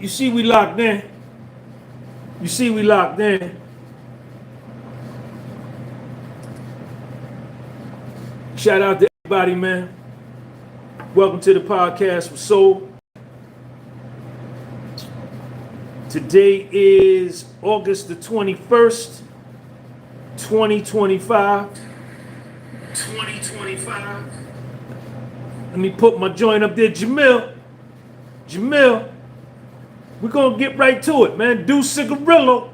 You see we locked in. You see we locked in. Shout out to everybody, man. Welcome to the podcast with Soul. Today is August the 21st, 2025. 2025. Let me put my joint up there. Jamil, we're going to get right to it, man. Do Cigarillo.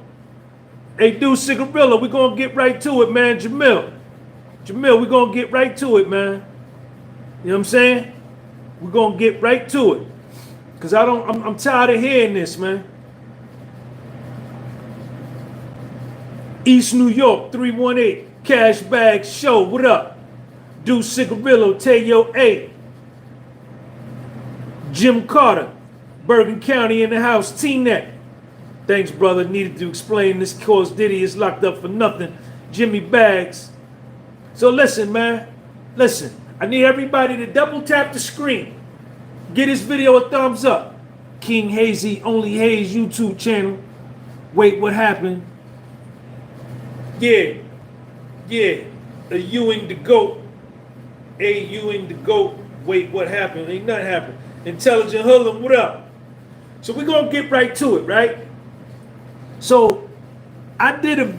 Hey, do Cigarillo. We're going to get right to it, man. Jamil, we're going to get right to it, man. You know what I'm saying? We're going to get right to it. Because I'm tired of hearing this, man. East New York, 318, Cash Bag Show. What up? Do Cigarillo, Tayo A. Jim Carter, Bergen County in the house, T-Net. Thanks, brother. Needed to explain this cause Diddy is locked up for nothing. Jimmy Bags. So listen, man. Listen. I need everybody to double tap the screen. Get this video a thumbs up. King Hazy, Only Hayes YouTube channel. Wait, what happened? Yeah. A Ewing the GOAT. A Ewing the GOAT. Wait, what happened? Ain't nothing happened. Intelligent Hoodlum, what up? So we're going to get right to it, right? So I did an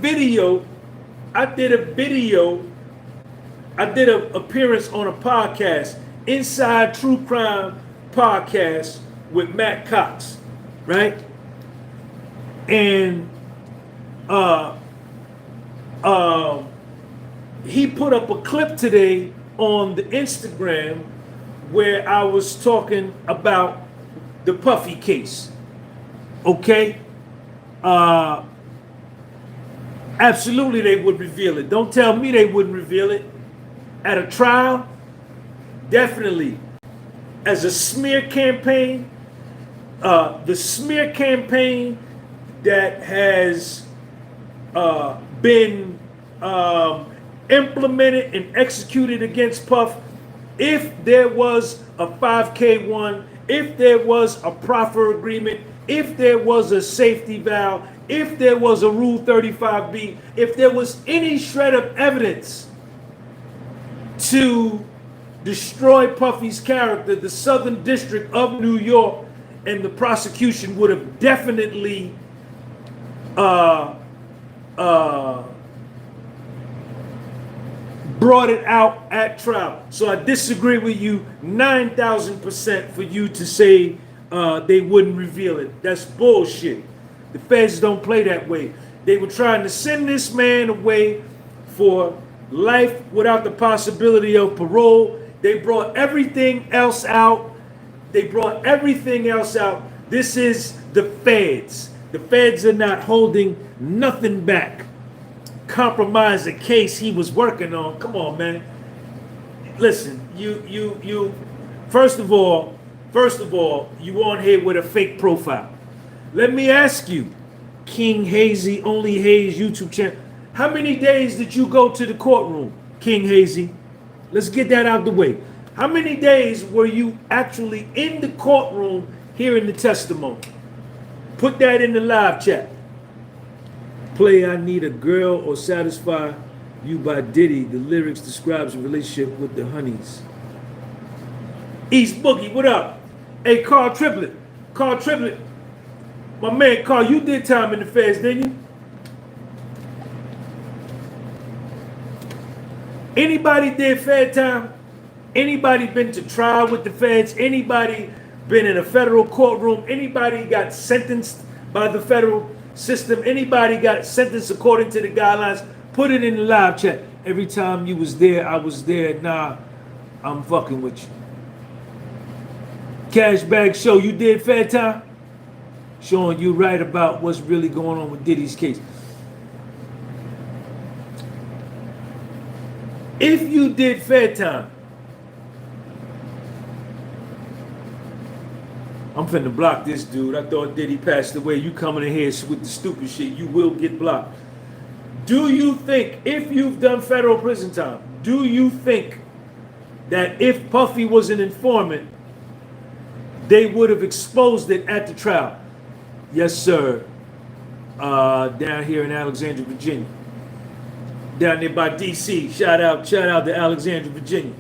appearance on a podcast, Inside True Crime Podcast with Matt Cox, right? And he put up a clip today on the Instagram where I was talking about the Puffy case. Okay? Absolutely they would reveal it. Don't tell me they wouldn't reveal it. At a trial, definitely. As a smear campaign, the smear campaign that has been implemented and executed against Puff, if there was a 5K1, if there was a proffer agreement, if there was a safety valve, if there was a Rule 35B, if there was any shred of evidence to destroy Puffy's character, the Southern District of New York and the prosecution would have definitely brought it out at trial. So I disagree with you 9,000% for you to say they wouldn't reveal it. That's bullshit. The feds don't play that way. They were trying to send this man away for life without the possibility of parole. They brought everything else out. This is the feds. The feds are not holding nothing back. Compromise the case he was working on. Come on, man. Listen, you first of all, you on here with a fake profile. Let me ask you, King Hazy, Only Hayes YouTube channel, how many days did you go to the courtroom, King Hazy? Let's get that out the way. How many days were you actually in the courtroom hearing the testimony? Put that in the live chat. Play I Need a Girl or Satisfy You by Diddy. The lyrics describes a relationship with the honeys. East Boogie, what up? Hey, Carl Triplett. My man Carl, you did time in the feds, didn't you? Anybody did fed time? Anybody been to trial with the feds? Anybody been in a federal courtroom? Anybody got sentenced by the federal system? Anybody got sentenced according to the guidelines? Put it in the live chat. Every time you was there, I was there. Nah, I'm fucking with you. Cash Bag Show, you did fed time? Showing you right about what's really going on with Diddy's case. If you did fed time, I'm finna block this dude. I thought Diddy passed away. You coming in here with the stupid shit, you will get blocked. Do you think, if you've done federal prison time, do you think that if Puffy was an informant, they would have exposed it at the trial? Yes, sir. Down here in Alexandria, Virginia. Down there by DC. Shout out to Alexandria, Virginia.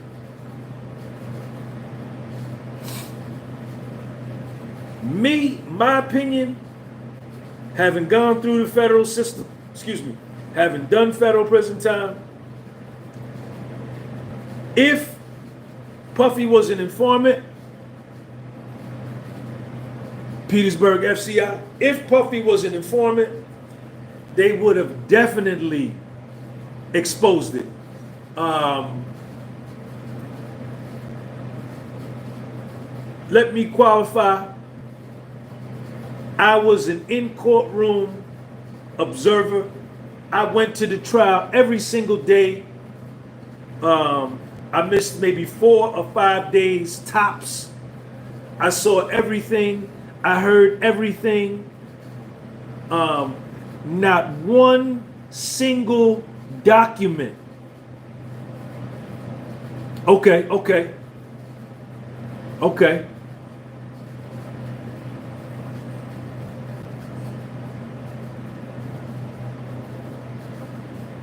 My opinion, having gone through the federal system, having done federal prison time, if Puffy was an informant, Petersburg FCI, if Puffy was an informant, they would have definitely exposed it. Let me qualify. I was an in-courtroom observer. I went to the trial every single day. I missed maybe 4 or 5 days tops. I saw everything. I heard everything. Not one single document. Okay.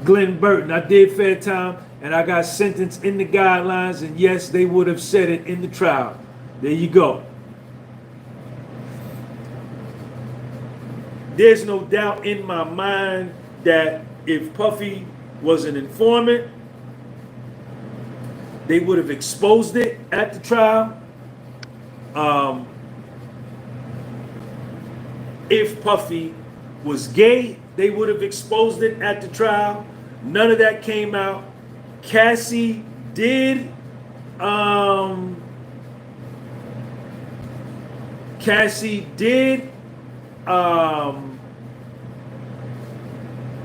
Glenn Burton, I did fair time, and I got sentenced in the guidelines, and yes, they would have said it in the trial. There you go. There's no doubt in my mind that if Puffy was an informant, they would have exposed it at the trial. If Puffy was gay, they would have exposed it at the trial. None of that came out. Cassie did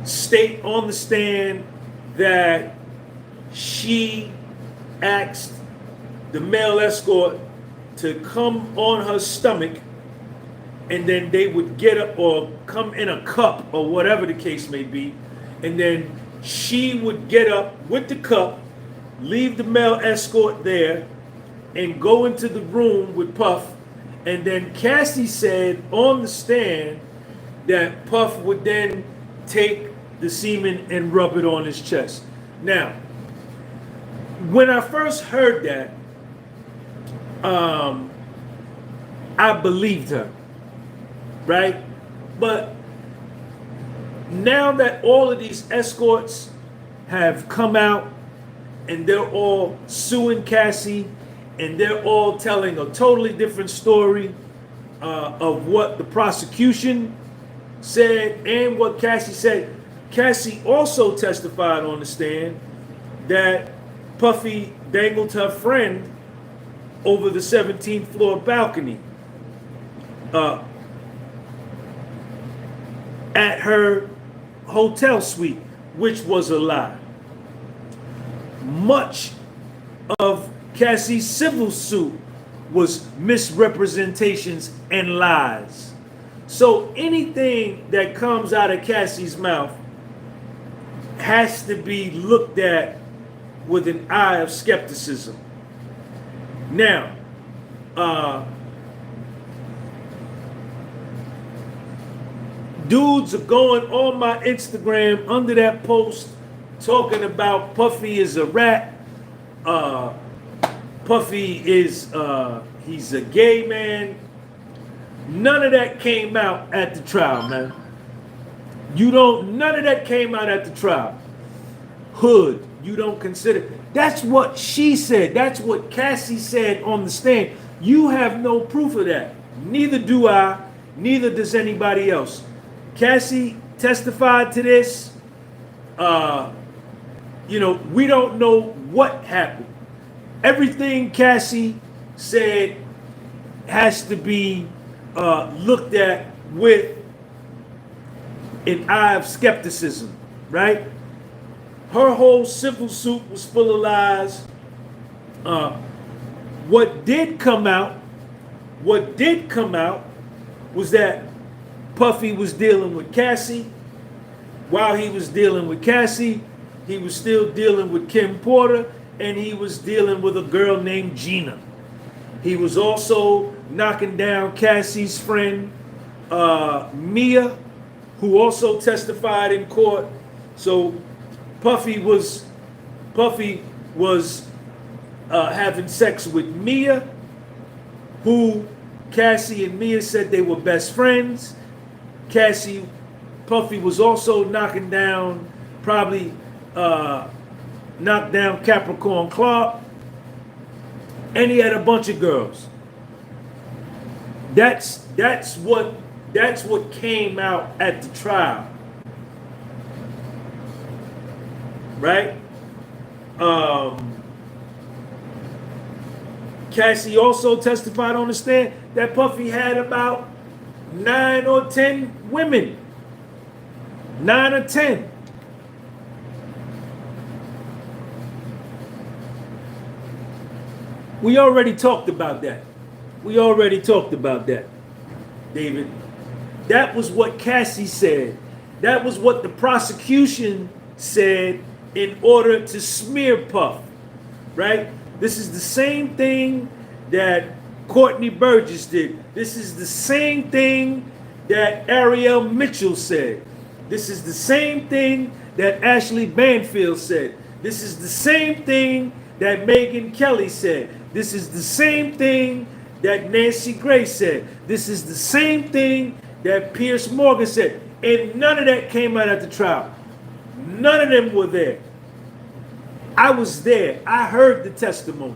state on the stand that she asked the male escort to come on her stomach, and then they would get up or come in a cup or whatever the case may be, and then she would get up with the cup, leave the male escort there, and go into the room with Puff. And then Cassie said on the stand that Puff would then take the semen and rub it on his chest. Now, when I first heard that, I believed her, right? But now that all of these escorts have come out and they're all suing Cassie, and they're all telling a totally different story of what the prosecution said and what Cassie said. Cassie also testified on the stand that Puffy dangled her friend over the 17th floor balcony at her hotel suite, which was a lie. Much of Cassie's civil suit was misrepresentations and lies. So anything that comes out of Cassie's mouth has to be looked at with an eye of skepticism. Now, dudes are going on my Instagram under that post talking about Puffy is a rat. Puffy is, he's a gay man. None of that came out at the trial, man. None of that came out at the trial. Hood, you don't consider. That's what she said. That's what Cassie said on the stand. You have no proof of that. Neither do I. Neither does anybody else. Cassie testified to this. We don't know what happened. Everything Cassie said has to be looked at with an eye of skepticism, right? Her whole civil suit was full of lies. What did come out was that Puffy was dealing with Cassie. While he was dealing with Cassie, he was still dealing with Kim Porter, and he was dealing with a girl named Gina. He was also knocking down Cassie's friend, Mia, who also testified in court. So Puffy was having sex with Mia, who Cassie and Mia said they were best friends. Puffy was also knocking down, probably knocked down Capricorn Clark, and he had a bunch of girls. That's what came out at the trial, right? Cassie also testified on the stand that Puffy had about 9 or 10 women. 9 or 10. We already talked about that. David. That was what Cassie said. That was what the prosecution said in order to smear Puff, right? This is the same thing that Courtney Burgess did. This is the same thing that Ariel Mitchell said. This is the same thing that Ashley Banfield said. This is the same thing that Megyn Kelly said. This is the same thing that Nancy Grace said. This is the same thing that Pierce Morgan said. And none of that came out at the trial. None of them were there. I was there. I heard the testimony.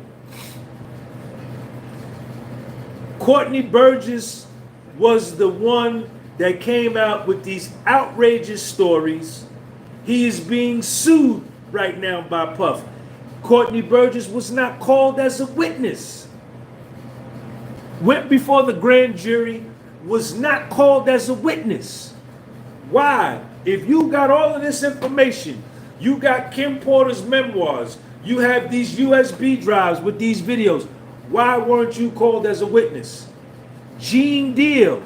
Courtney Burgess was the one that came out with these outrageous stories. He is being sued right now by Puff. Courtney Burgess was not called as a witness. Went before the grand jury, was not called as a witness. Why? If you got all of this information, you got Kim Porter's memoirs, you have these USB drives with these videos, why weren't you called as a witness? Gene Deal,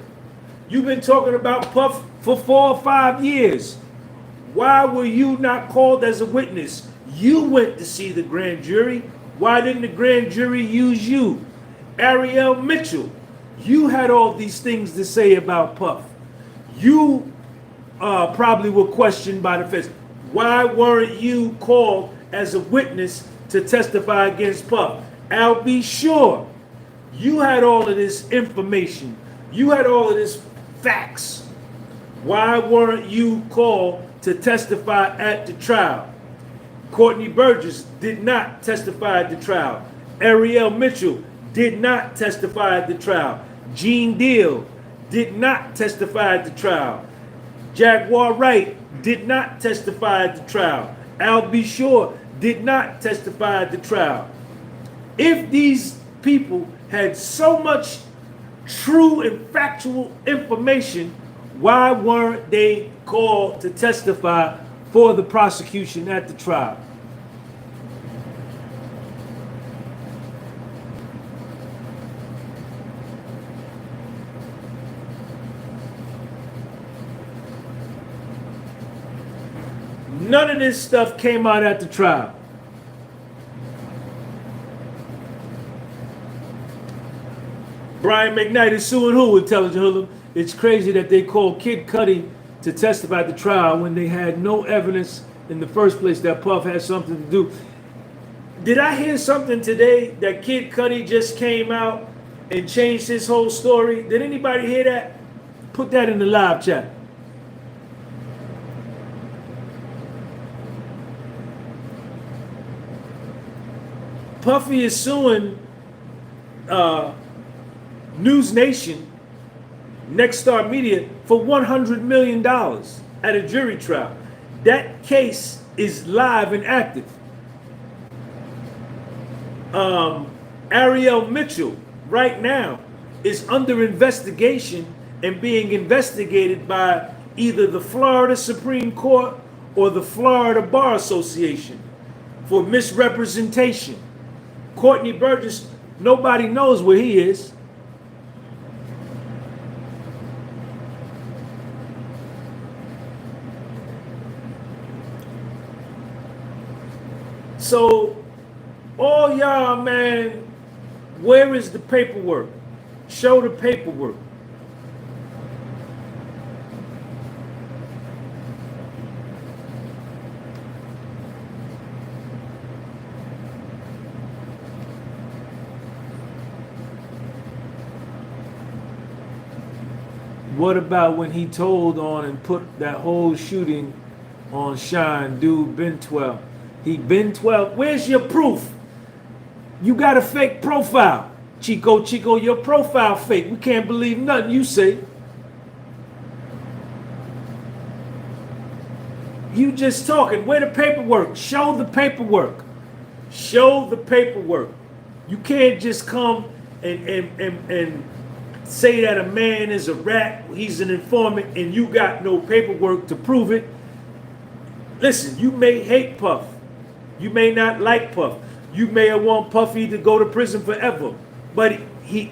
you've been talking about Puff for 4 or 5 years. Why were you not called as a witness? You went to see the grand jury. Why didn't the grand jury use you? Ariel Mitchell, you had all these things to say about Puff. You probably were questioned by the feds. Why weren't you called as a witness to testify against Puff? I'll be sure you had all of this information. You had all of this facts. Why weren't you called to testify at the trial? Courtney Burgess did not testify at the trial. Ariel Mitchell did not testify at the trial. Gene Deal did not testify at the trial. Jaguar Wright did not testify at the trial. Al B. Shore did not testify at the trial. If these people had so much true and factual information, why weren't they called to testify for the prosecution at the trial? None of this stuff came out at the trial. Brian McKnight is suing who? Intelligent Hoodlum. It's crazy that they called Kid Cudi to testify at the trial when they had no evidence in the first place that Puff had something to do. Did I hear something today that Kid Cudi just came out and changed his whole story? Did anybody hear that? Put that in the live chat. Puffy is suing News Nation, Next Star Media, for $100 million at a jury trial. That case is live and active. Ariel Mitchell, right now, is under investigation and being investigated by either the Florida Supreme Court or the Florida Bar Association for misrepresentation. Courtney Burgess, nobody knows where he is. So, all y'all, man, where is the paperwork? Show the paperwork. What about when he told on and put that whole shooting on Shine, dude, been 12. He been 12. Where's your proof? You got a fake profile. Chico, your profile fake. We can't believe nothing you say. You just talking. Where the paperwork? Show the paperwork. Show the paperwork. You can't just come and say that a man is a rat, he's an informant, and you got no paperwork to prove it. Listen, you may hate Puff. You may not like Puff. You may have want Puffy to go to prison forever. But he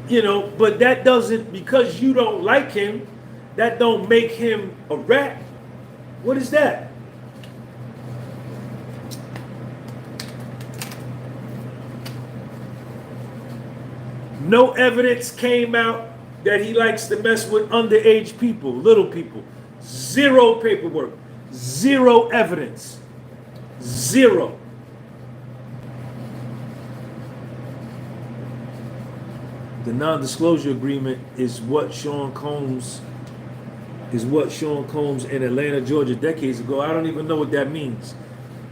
you know, but that doesn't, because you don't like him, that don't make him a rat. What is that? No evidence came out that he likes to mess with underage people, little people. Zero paperwork. Zero evidence. Zero. The non-disclosure agreement is what Sean Combs in Atlanta, Georgia, decades ago. I don't even know what that means.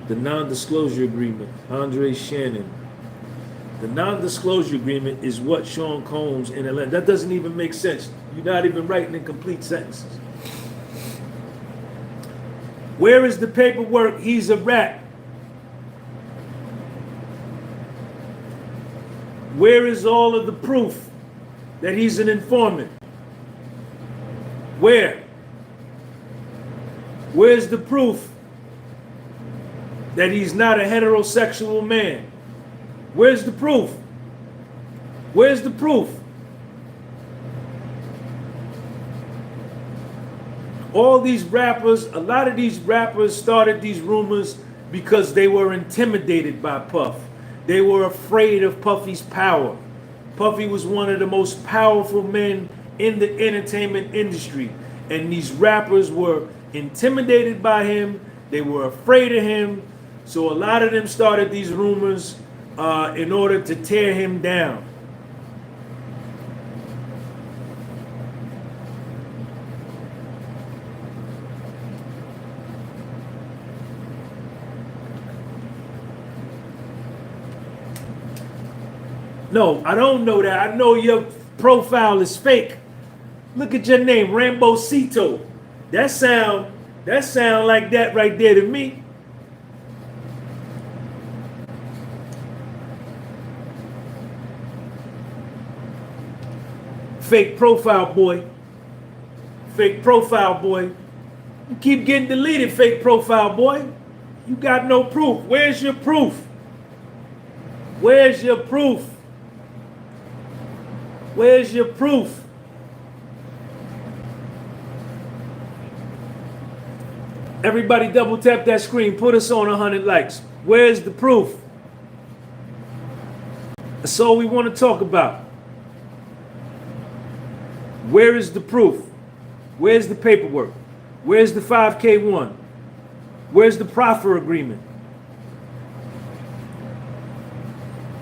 The non-disclosure agreement. Andre Shannon. The non-disclosure agreement is what Sean Combs in Atlanta. That doesn't even make sense. You're not even writing in complete sentences. Where is the paperwork? He's a rat. Where is all of the proof that he's an informant? Where? Where's the proof that he's not a heterosexual man? Where's the proof? Where's the proof? All these rappers, a lot of these rappers started these rumors because they were intimidated by Puff. They were afraid of Puffy's power. Puffy was one of the most powerful men in the entertainment industry. And these rappers were intimidated by him. They were afraid of him. So a lot of them started these rumors in order to tear him down. No, I don't know that. I know your profile is fake. Look at your name, Rambocito. That sound like that right there to me. Fake profile boy. Fake profile boy. You keep getting deleted, fake profile boy. You got no proof. Where's your proof? Where's your proof? Where's your proof? Everybody double tap that screen. Put us on 100 likes. Where's the proof? That's all we want to talk about. Where is the proof? Where's the paperwork? Where's the 5K1? Where's the proffer agreement?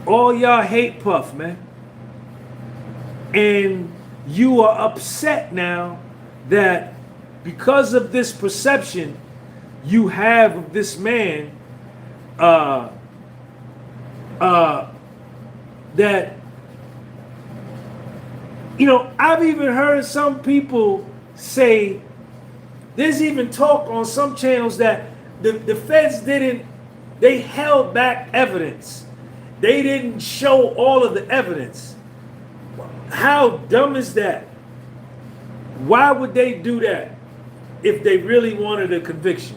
All y'all hate Puff, man. And you are upset now that because of this perception you have of this man, that, you know, I've even heard some people say, there's even talk on some channels that the feds they held back evidence. They didn't show all of the evidence. How dumb is that? Why would they do that if they really wanted a conviction?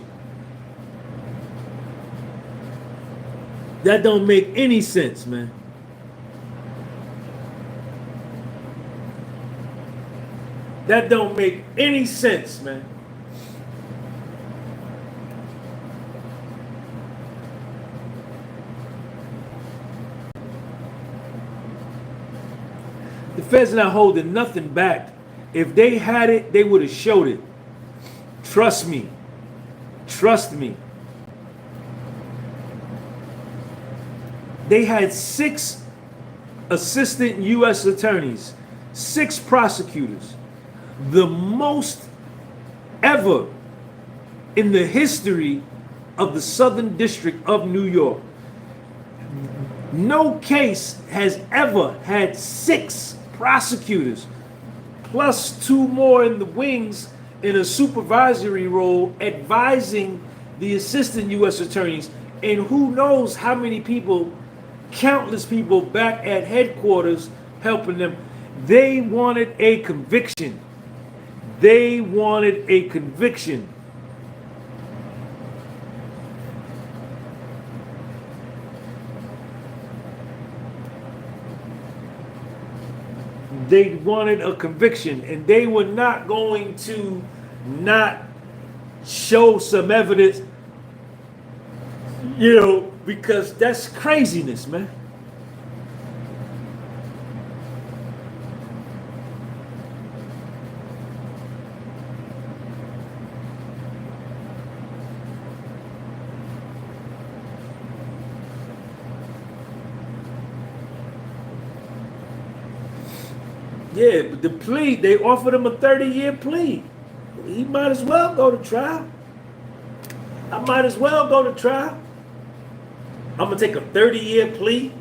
That don't make any sense, man. That don't make any sense, man. The feds not holding nothing back. If they had it, they would have showed it. Trust me. Trust me. they had 6 assistant U.S. attorneys, 6 prosecutors, the most ever in the history of the Southern District of New York. No case has ever had 6 prosecutors, plus 2 more in the wings in a supervisory role advising the assistant U.S. attorneys, and who knows how many people, countless people back at headquarters helping them. They wanted a conviction. They wanted a conviction. They wanted a conviction, and they were not going to not show some evidence, you know, because that's craziness, man. Yeah, but the plea, they offered him a 30-year plea. He might as well go to trial. I might as well go to trial. I'm going to take a 30-year plea,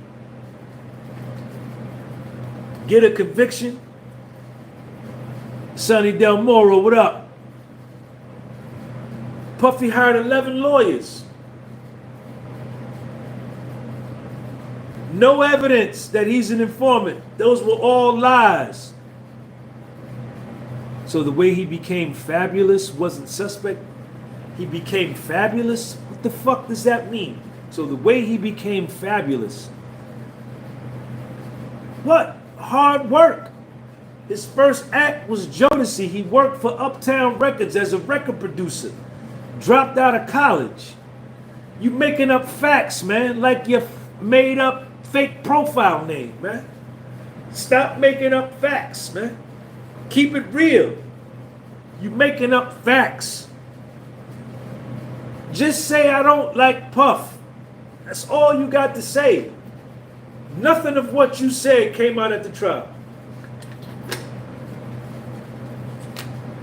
get a conviction. Sonny Del Moro, what up? Puffy hired 11 lawyers. No evidence that he's an informant. Those were all lies. So the way he became fabulous wasn't suspect. He became fabulous? What the fuck does that mean? So the way he became fabulous. What? Hard work. His first act was Jodeci. He worked for Uptown Records as a record producer. Dropped out of college. You making up facts, man, like you made up fake profile name, man. Stop making up facts, man. Keep it real. You making up facts. Just say I don't like Puff. That's all you got to say. Nothing of what you said came out at the trial.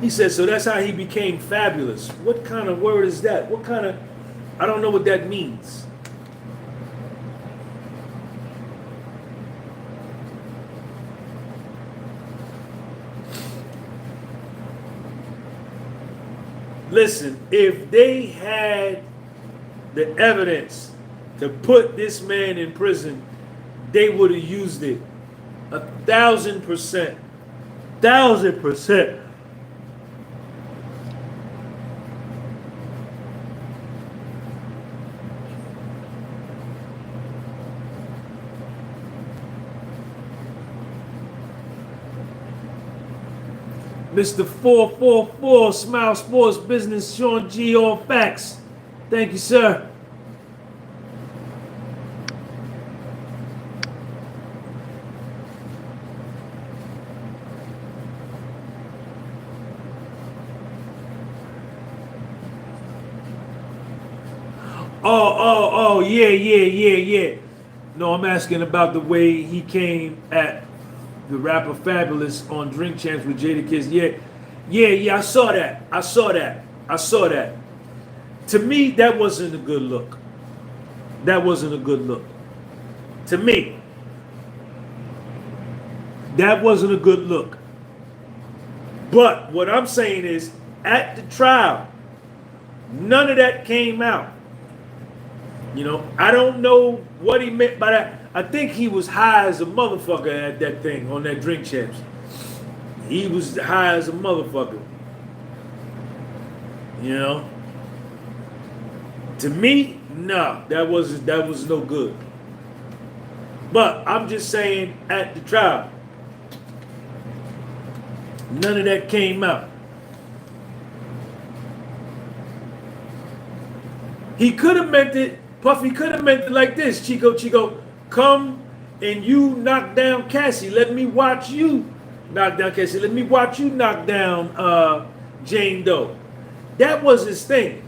He said, so that's how he became fabulous. What kind of word is that? What kind of, I don't know what that means. Listen, if they had the evidence to put this man in prison, they would have used it 1,000%. 1,000%. Mr. 444, Smile Sports Business, Sean G, all facts. Thank you, sir. Oh, yeah. No, I'm asking about the way he came at the rapper Fabulous on Drink Champs with Jadakiss. Yeah, I saw that. To me, that wasn't a good look. To me, that wasn't a good look. But what I'm saying is, at the trial, none of that came out. You know, I don't know what he meant by that. I think he was high as a motherfucker at that thing on that Drink Champs. He was high as a motherfucker. You know? To me, no, that was no good. But I'm just saying, at the trial, none of that came out. He could have meant it, Puffy could have meant it like this, Chico, come and you knock down Cassie. Let me watch you knock down Cassie. Let me watch you knock down Jane Doe. That was his thing.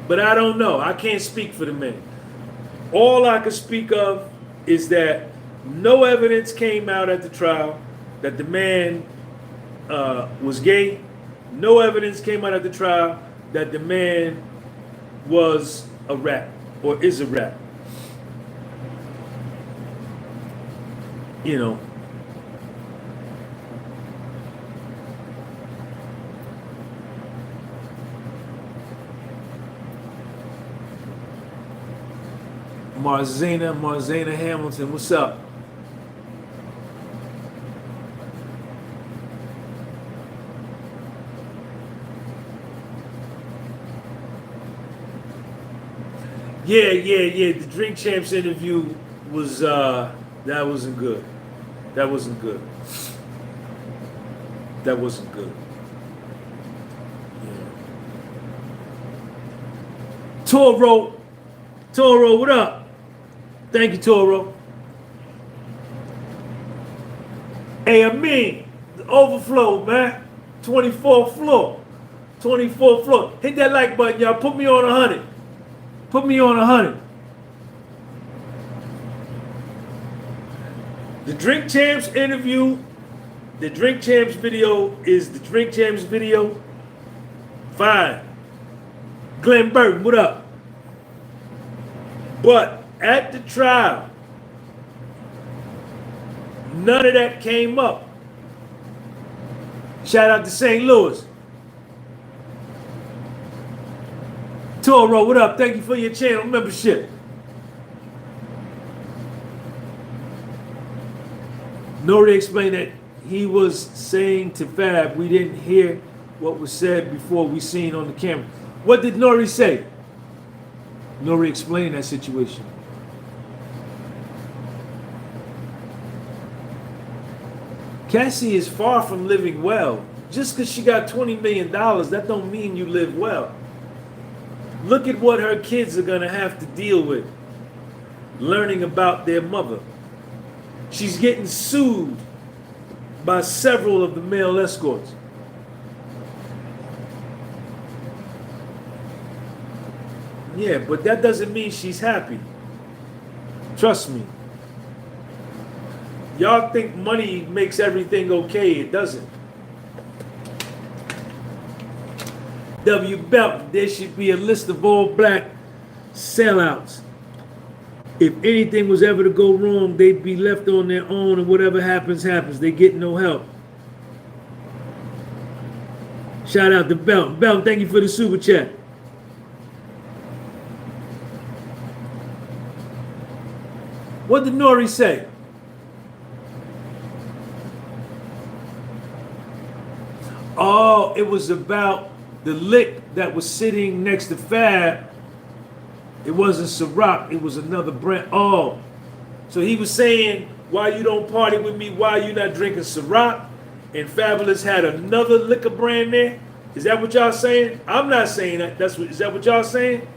But I don't know. I can't speak for the man. All I can speak of is that no evidence came out at the trial that the man was gay. No evidence came out at the trial that the man was a rat or is a rat. You know. Marzana Hamilton, what's up? Yeah. The Drink Champs interview was that wasn't good. That wasn't good. That wasn't good. Yeah. Toro, what up? Thank you, Toro. Hey, I mean, the overflow, man. 24th floor. 24th floor. Hit that like button, y'all. Put me on 100. Put me on 100. The Drink Champs interview, the Drink Champs video is the Drink Champs video. Fine. Glenn Burton, what up? But at the trial, none of that came up. Shout out to St. Louis. Toro, what up? Thank you for your channel membership. Nori explained that he was saying to Fab, we didn't hear what was said before we seen on the camera. What did Nori say? Nori explained that situation. Cassie is far from living well. Just because she got $20 million, that don't mean you live well. Look at what her kids are going to have to deal with, learning about their mother. She's getting sued by several of the male escorts. Yeah, but that doesn't mean she's happy. Trust me. Y'all think money makes everything okay. It doesn't. W. Belton, there should be a list of all black sellouts. If anything was ever to go wrong, they'd be left on their own, and whatever happens, happens. They get no help. Shout out to Belton. Belton, thank you for the super chat. What did Nori say? Oh, it was about the lick that was sitting next to Fab. It wasn't Ciroc, it was another brand. Oh, so he was saying, why you don't party with me, why you not drinking Ciroc? And Fabulous had another liquor brand there? Is that what y'all saying? I'm not saying that. Is that what y'all saying?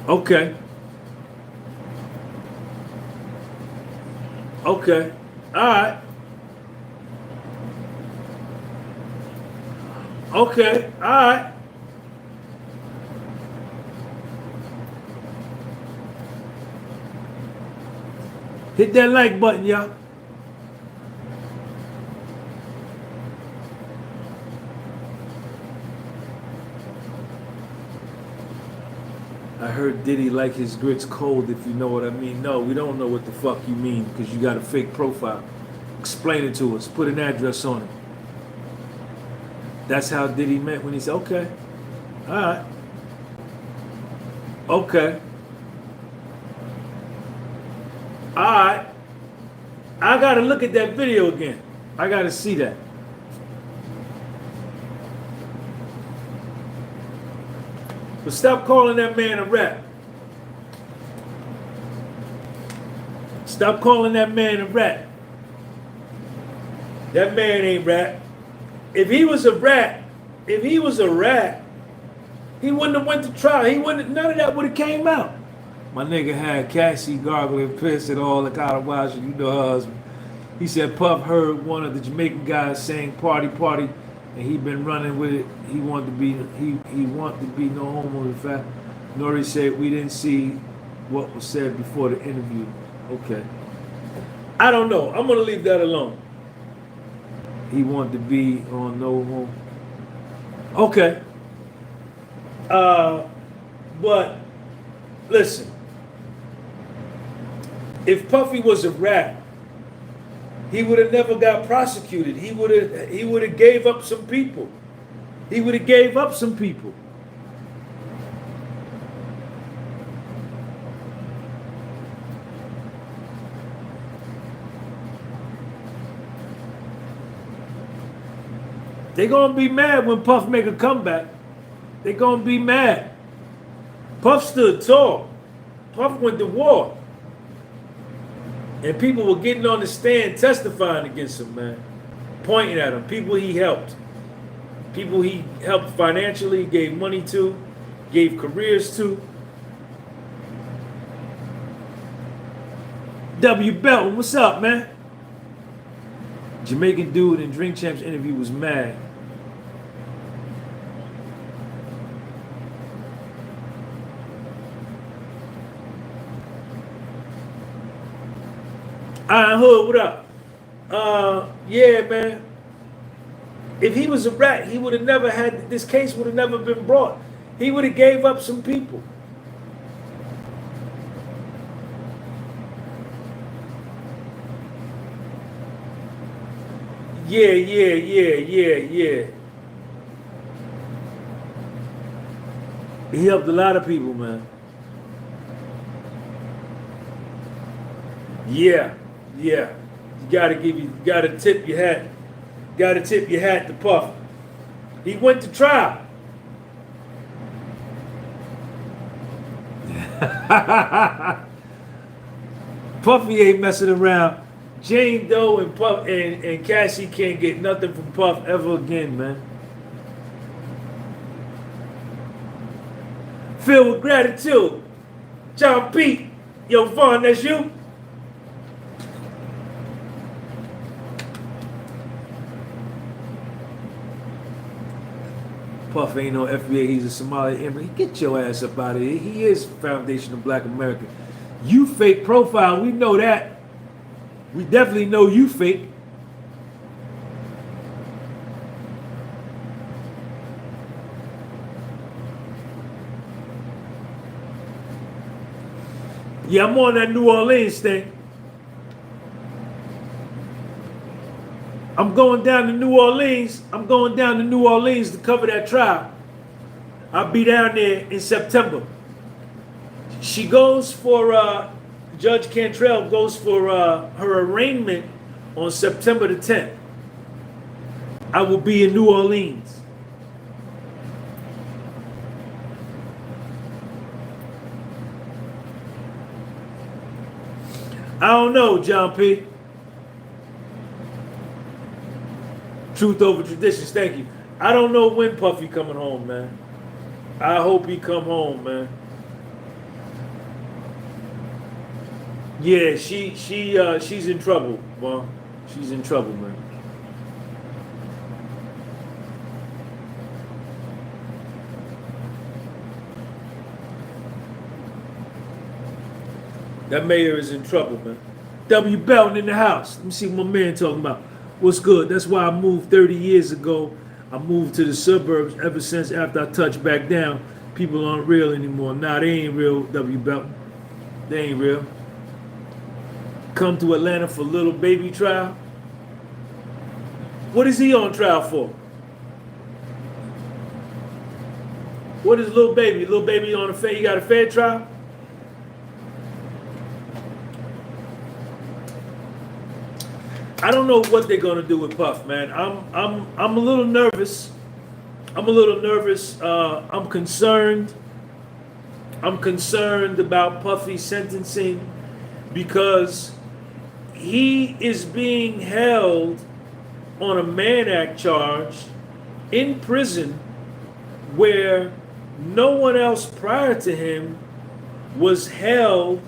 Okay. Okay. All right. Okay. All right. Hit that like button, y'all. I heard Diddy like his grits cold, if you know what I mean. No, we don't know what the fuck you mean because you got a fake profile. Explain it to us. Put an address on it. That's how Diddy meant when he said, okay. All right. Okay. All right. I got to look at that video again. I got to see that. But stop calling that man a rat. Stop calling that man a rat. That man ain't rat. If he was a rat, he wouldn't have went to trial. None of that would have came out. My nigga had Cassie gargling piss and all the kind of wild shit. You know her husband. He said Puff heard one of the Jamaican guys saying party, party, and he been running with it. He wanted to be he wanted to be no homo. In fact, Nori said we didn't see what was said before the interview. Okay, I don't know. I'm gonna leave that alone. He wanted to be on no homo. Okay, but listen, if Puffy was a rat, he would have never got prosecuted. He would have gave up some people. He would have gave up some people. They gonna be mad when Puff make a comeback. They gonna be mad. Puff stood tall. Puff went to war. And people were getting on the stand testifying against him, man. Pointing at him. People he helped. People he helped financially, gave money to, gave careers to. W. Belton, what's up, man? Jamaican dude in Drink Champs interview was mad. Iron Hood, what up? Yeah, man. If he was a rat, he would have never had, this case would have never been brought. He would have gave up some people. Yeah. He helped a lot of people, man. Yeah. You gotta tip your hat. Gotta tip your hat to Puff. He went to trial. Puffy ain't messing around. Jane Doe and Puff and Cassie can't get nothing from Puff ever again, man. Filled with gratitude. John Pete. Yo, Vaughn, that's you? Puff ain't no FBA, he's a Somali immigrant. Get your ass up out of here. He is foundation of Black America. You fake profile, we know that. We definitely know you fake. Yeah, I'm on that New Orleans thing. I'm going down to New Orleans. I'm going down to New Orleans to cover that trial. I'll be down there in September. She goes for, Judge Cantrell goes for her arraignment on September the 10th. I will be in New Orleans. I don't know, John P. Truth over traditions, thank you. I don't know when Puffy coming home, man. I hope he come home, man. Yeah, she's in trouble, Mom. She's in trouble, man. That mayor is in trouble, man. W. Belton in the house. Let me see what my man talking about. What's good? That's why I moved 30 years ago. I moved to the suburbs ever since after I touched back down. People aren't real anymore. Nah, they ain't real, W. Belton. They ain't real. Come to Atlanta for Little Baby trial. What is he on trial for? What is Little Baby? Little Baby on a fair? You got a fair trial? I don't know what they're gonna do with Puff, man. I'm a little nervous. I'm concerned. I'm concerned about Puffy's sentencing because he is being held on a Mann Act charge in prison where no one else prior to him was held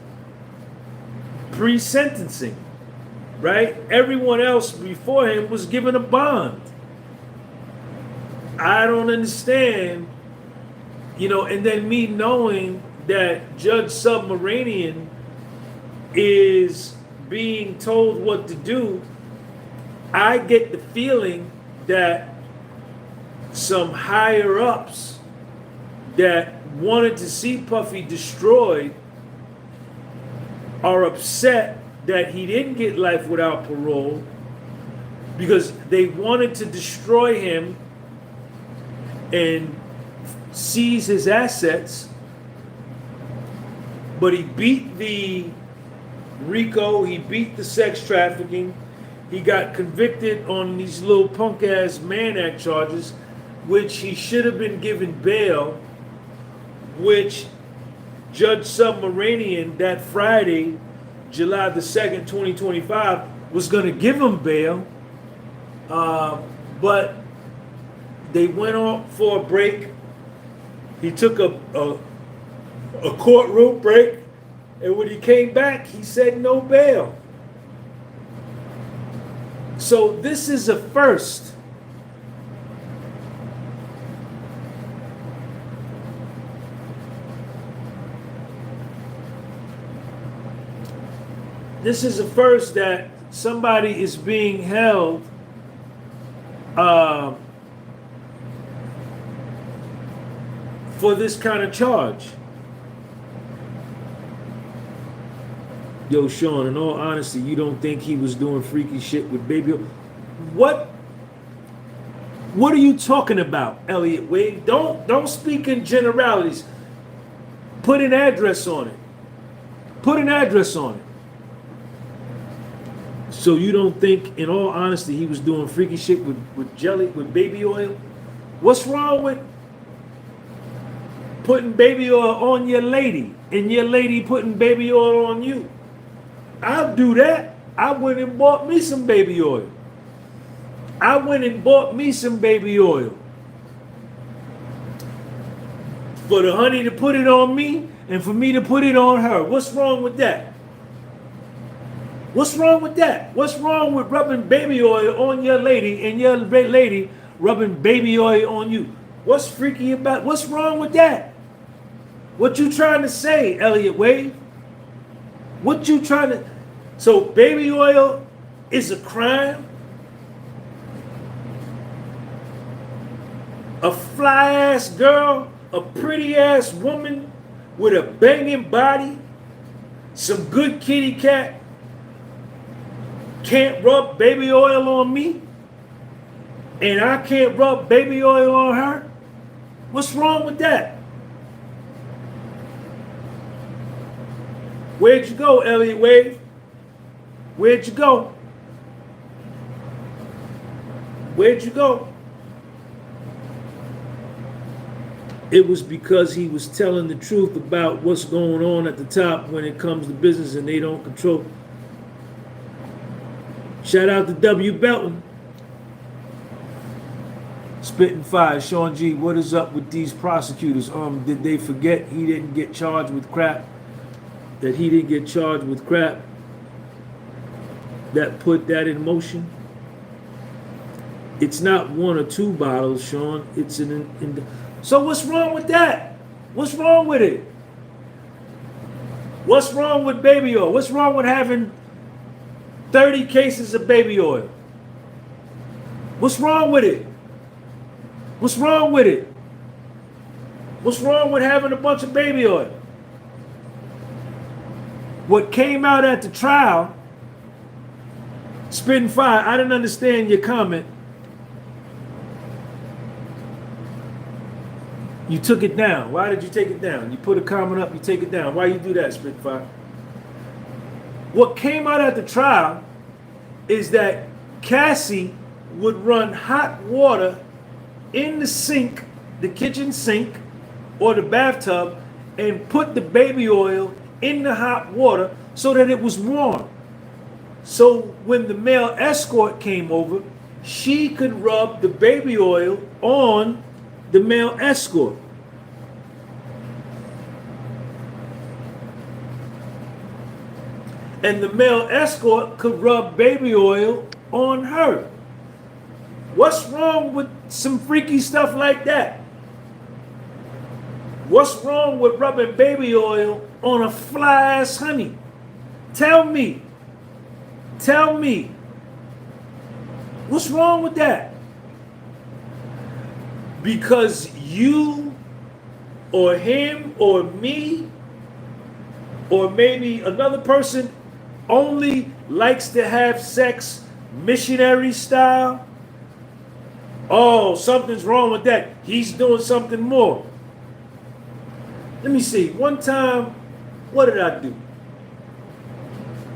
pre-sentencing. Right? Everyone else before him was given a bond. I don't understand, and then me knowing that Judge Submarinian is being told what to do, I get the feeling that some higher ups that wanted to see Puffy destroyed are upset that he didn't get life without parole because they wanted to destroy him and seize his assets, but he beat the RICO, he beat the sex trafficking, he got convicted on these little punk ass Mann Act charges, which he should have been given bail, which Judge Submarinian that Friday, July the 2nd, 2025, was going to give him bail, but they went off for a break. He took a courtroom break, and when he came back, he said no bail. So this is a first. This is a first that somebody is being held for this kind of charge. Yo, Sean, in all honesty, you don't think he was doing freaky shit with Baby? What are you talking about, Elliot Wade? Don't speak in generalities. Put an address on it. Put an address on it. So you don't think, in all honesty, he was doing freaky shit with baby oil? What's wrong with putting baby oil on your lady and your lady putting baby oil on you? I'll do that. I went and bought me some baby oil. I went and bought me some baby oil. For the honey to put it on me and for me to put it on her. What's wrong with that? What's wrong with that? What's wrong with rubbing baby oil on your lady and your lady rubbing baby oil on you? What's freaky about? What's wrong with that? What you trying to say, Elliot Wade? What you trying to... So baby oil is a crime? A fly-ass girl, a pretty-ass woman with a banging body, some good kitty cat, can't rub baby oil on me, and I can't rub baby oil on her? What's wrong with that? Where'd you go, Elliot Wade? Where'd you go? Where'd you go? It was because he was telling the truth about what's going on at the top when it comes to business and they don't control. Shout out to W. Belton. Spitting fire. Sean G, what is up with these prosecutors? Did they forget he didn't get charged with crap? That he didn't get charged with crap? That put that in motion? It's not one or two bottles, Sean. It's so what's wrong with that? What's wrong with it? What's wrong with baby oil? What's wrong with having 30 cases of baby oil? What's wrong with it? What's wrong with it? What's wrong with having a bunch of baby oil? What came out at the trial, spitting fire, I didn't understand your comment. You took it down. Why did you take it down? You put a comment up, you take it down. Why you do that, Spitfire? What came out at the trial is that Cassie would run hot water in the sink, the kitchen sink, or the bathtub, and put the baby oil in the hot water so that it was warm. So when the male escort came over, she could rub the baby oil on the male escort. And the male escort could rub baby oil on her. What's wrong with some freaky stuff like that? What's wrong with rubbing baby oil on a fly ass honey? Tell me. Tell me. What's wrong with that? Because you or him or me or maybe another person only likes to have sex missionary style. Oh, something's wrong with that. He's doing something more. Let me see. One time, what did I do?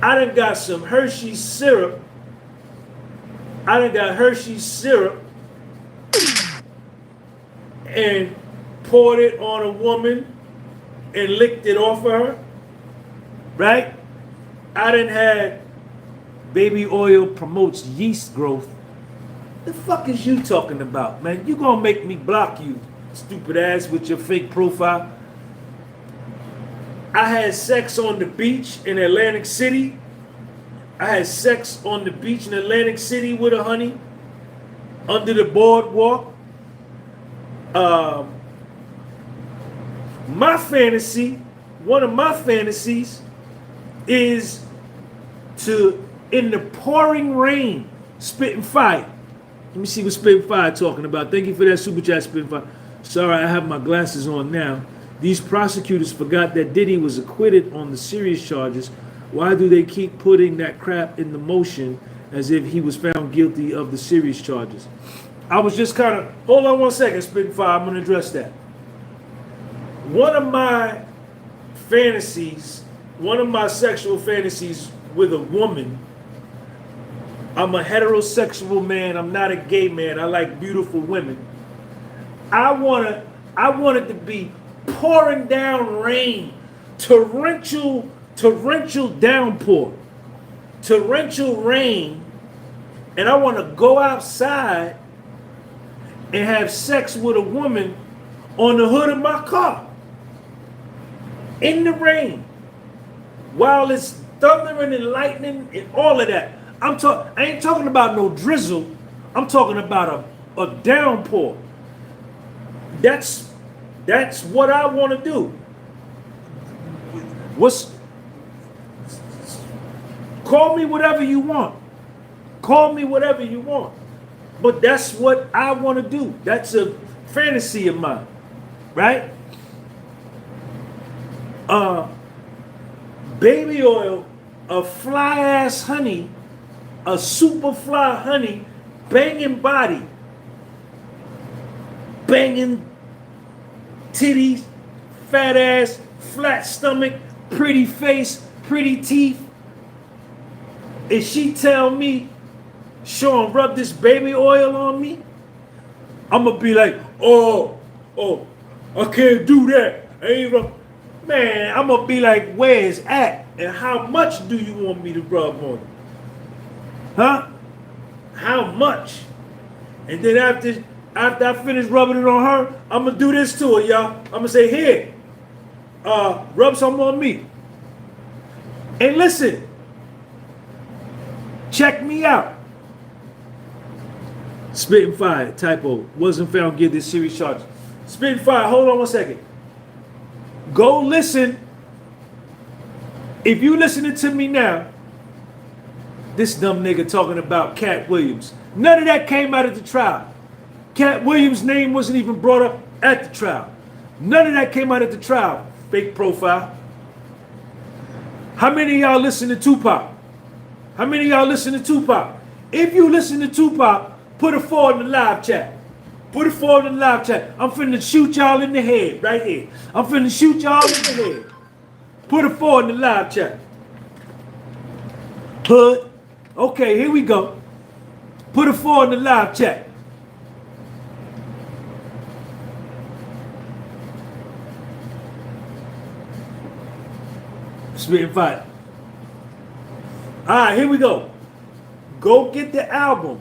I done got some Hershey's syrup. I done got Hershey's syrup and poured it on a woman and licked it off of her. Right? I done had baby oil promotes yeast growth. The fuck is you talking about, man? You gonna make me block you, stupid ass, with your fake profile. I had sex on the beach in Atlantic City. I had sex on the beach in Atlantic City with a honey under the boardwalk. My fantasy, one of my fantasies, is to, in the pouring rain, spitting fire. Let me see what Spitting Fire talking about. Thank you for that super chat, Spitting Fire. Sorry, I have my glasses on now. These prosecutors forgot that Diddy was acquitted on the serious charges. Why do they keep putting that crap in the motion as if he was found guilty of the serious charges? I was just kind of, hold on one second, Spitting Fire, I'm going to address that. One of my fantasies, one of my sexual fantasies with a woman, I'm a heterosexual man, I'm not a gay man, I like beautiful women. I want it to be pouring down rain, torrential downpour, torrential rain, and I want to go outside and have sex with a woman on the hood of my car in the rain while it's thundering and lightning and all of that. I ain't talking about no drizzle. I'm talking about a downpour. That's what I want to do. Call me whatever you want. Call me whatever you want. But that's what I want to do. That's a fantasy of mine. Right? Baby oil, a fly ass honey, a super fly honey, banging body, banging titties, fat ass, flat stomach, pretty face, pretty teeth. And she tell me, Sean, rub this baby oil on me, I'm gonna be like, oh, I can't do that. I ain't rub. Man, I'm gonna be like, where's at? And how much do you want me to rub on you? Huh? How much? And then after I finish rubbing it on her, I'm gonna do this to her, y'all. I'm gonna say, here, rub some on me. And listen, check me out. Spitting Fire, typo, wasn't found guilty of serious charges. Spitting Fire, hold on one second. Go listen. If you listening to me now, this dumb nigga talking about Cat Williams. None of that came out of the trial. Cat Williams' name wasn't even brought up at the trial. None of that came out at the trial. Fake profile. How many of y'all listen to Tupac? How many of y'all listen to Tupac? If you listen to Tupac, put a 4 in the live chat. Put a 4 in the live chat. I'm finna shoot y'all in the head right here. I'm finna shoot y'all in the head. Put a 4 in the live chat. Hood. Okay, here we go. Put a 4 in the live chat. Spitting Fire. All right, here we go. Go get the album.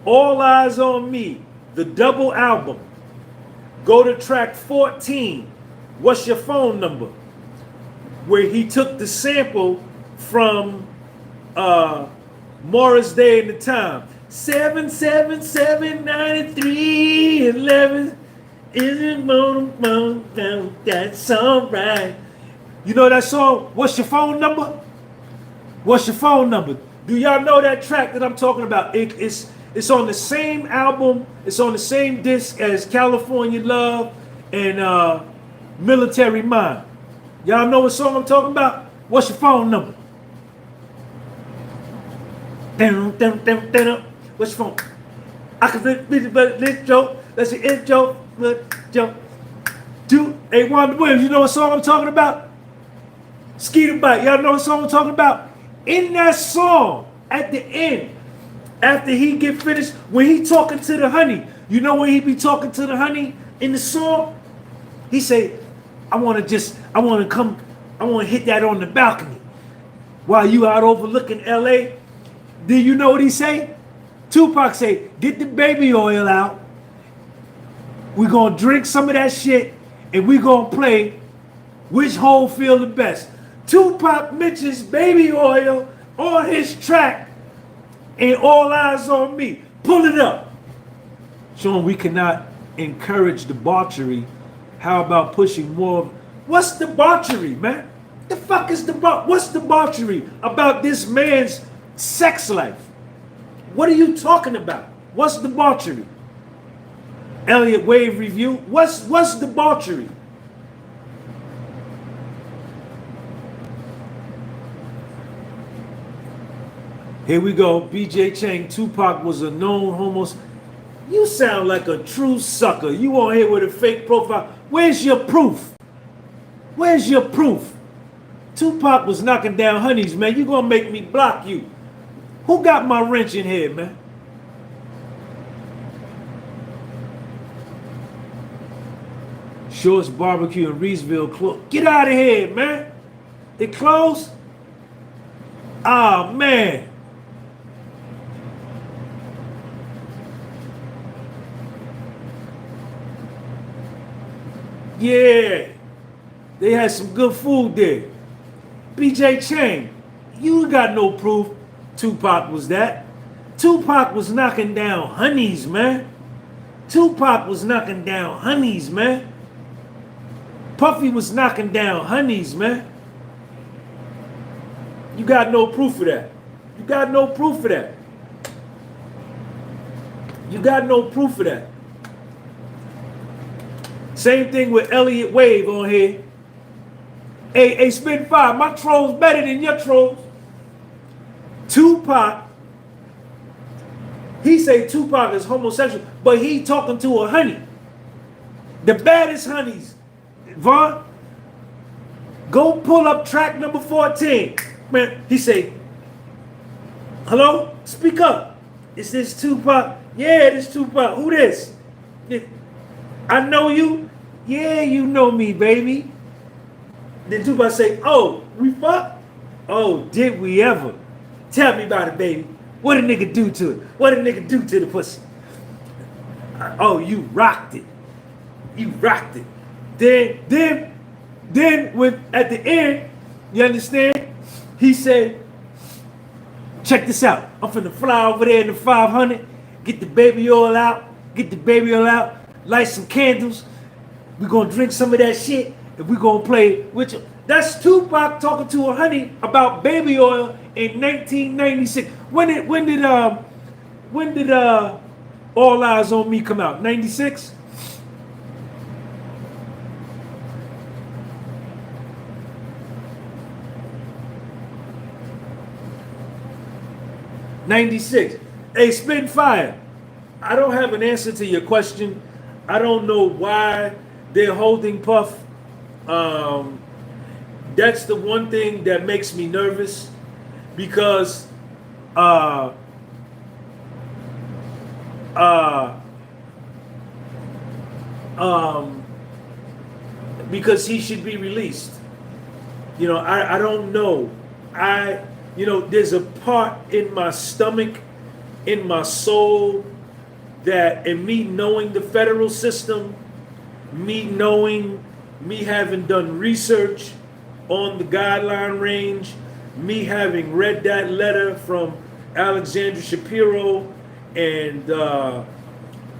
All Eyes on Me, the double album. Go to track 14. What's your phone number? Where he took the sample from Morris Day and the Time. 7779311 isn't down. That's all right. You know that song? What's your phone number? What's your phone number? Do y'all know that track that I'm talking about? It's on the same album. It's on the same disc as California Love and Military Mind. Y'all know what song I'm talking about? What's your phone number? What's your phone? I can this joke. That's an in joke. Joke. Hey, Wanda Williams, you know what song I'm talking about? Skeeter Bite. Y'all know what song I'm talking about? In that song, at the end, after he get finished, when he talking to the honey, you know when he be talking to the honey in the song? He say, I want to hit that on the balcony while you out overlooking LA. Do you know what he say? Tupac say, get the baby oil out. We gonna drink some of that shit and we gonna play which hole feel the best. Tupac mentions baby oil on his track and All Eyes on Me. Pull it up. Showing we cannot encourage debauchery. How about pushing more? What's debauchery, man? The fuck is what's debauchery about this man's sex life? What are you talking about? What's debauchery? Elliott Wave review. What's debauchery? Here we go. BJ Chang, Tupac was a known homosexual. You sound like a true sucker. You on here with a fake profile. Where's your proof? Where's your proof? Tupac was knocking down honeys, man. You gonna make me block you. Who got my wrench in here, man? Shorts Barbecue in Reesville closed. Get out of here, man. It closed? Ah, man. Yeah. They had some good food there. BJ Chang, you got no proof Tupac was that. Tupac was knocking down honeys, man. Tupac was knocking down honeys, man. Puffy was knocking down honeys, man. You got no proof of that. You got no proof of that. You got no proof of that. Same thing with Elliott Wave on here. Hey, Spin 5, my trolls better than your trolls. Tupac, he say Tupac is homosexual, but he talking to a honey. The baddest honeys. Vaughn, go pull up track number 14. Man, he say, hello? Speak up. Is this Tupac? Yeah, this Tupac. Who this? I know you? Yeah, you know me, baby. Then Tupac say, oh, we fuck? Oh, did we ever? Tell me about it, baby. What a nigga do to it? What a nigga do to the pussy? Oh, you rocked it. You rocked it. Then when at the end, you understand? He said, check this out. I'm finna fly over there in the 500, get the baby oil out, light some candles. We're gonna drink some of that shit and we're gonna play with you. That's Tupac talking to a honey about baby oil in 1996. When did All Eyes on Me come out? 96? '96. Hey, Spin Fire. I don't have an answer to your question. I don't know why they're holding Puff. That's the one thing that makes me nervous because because he should be released. You know, I don't know. There's a part in my stomach, in my soul, that, and me knowing the federal system, me having done research on the guideline range, me having read that letter from Alexandra Shapiro and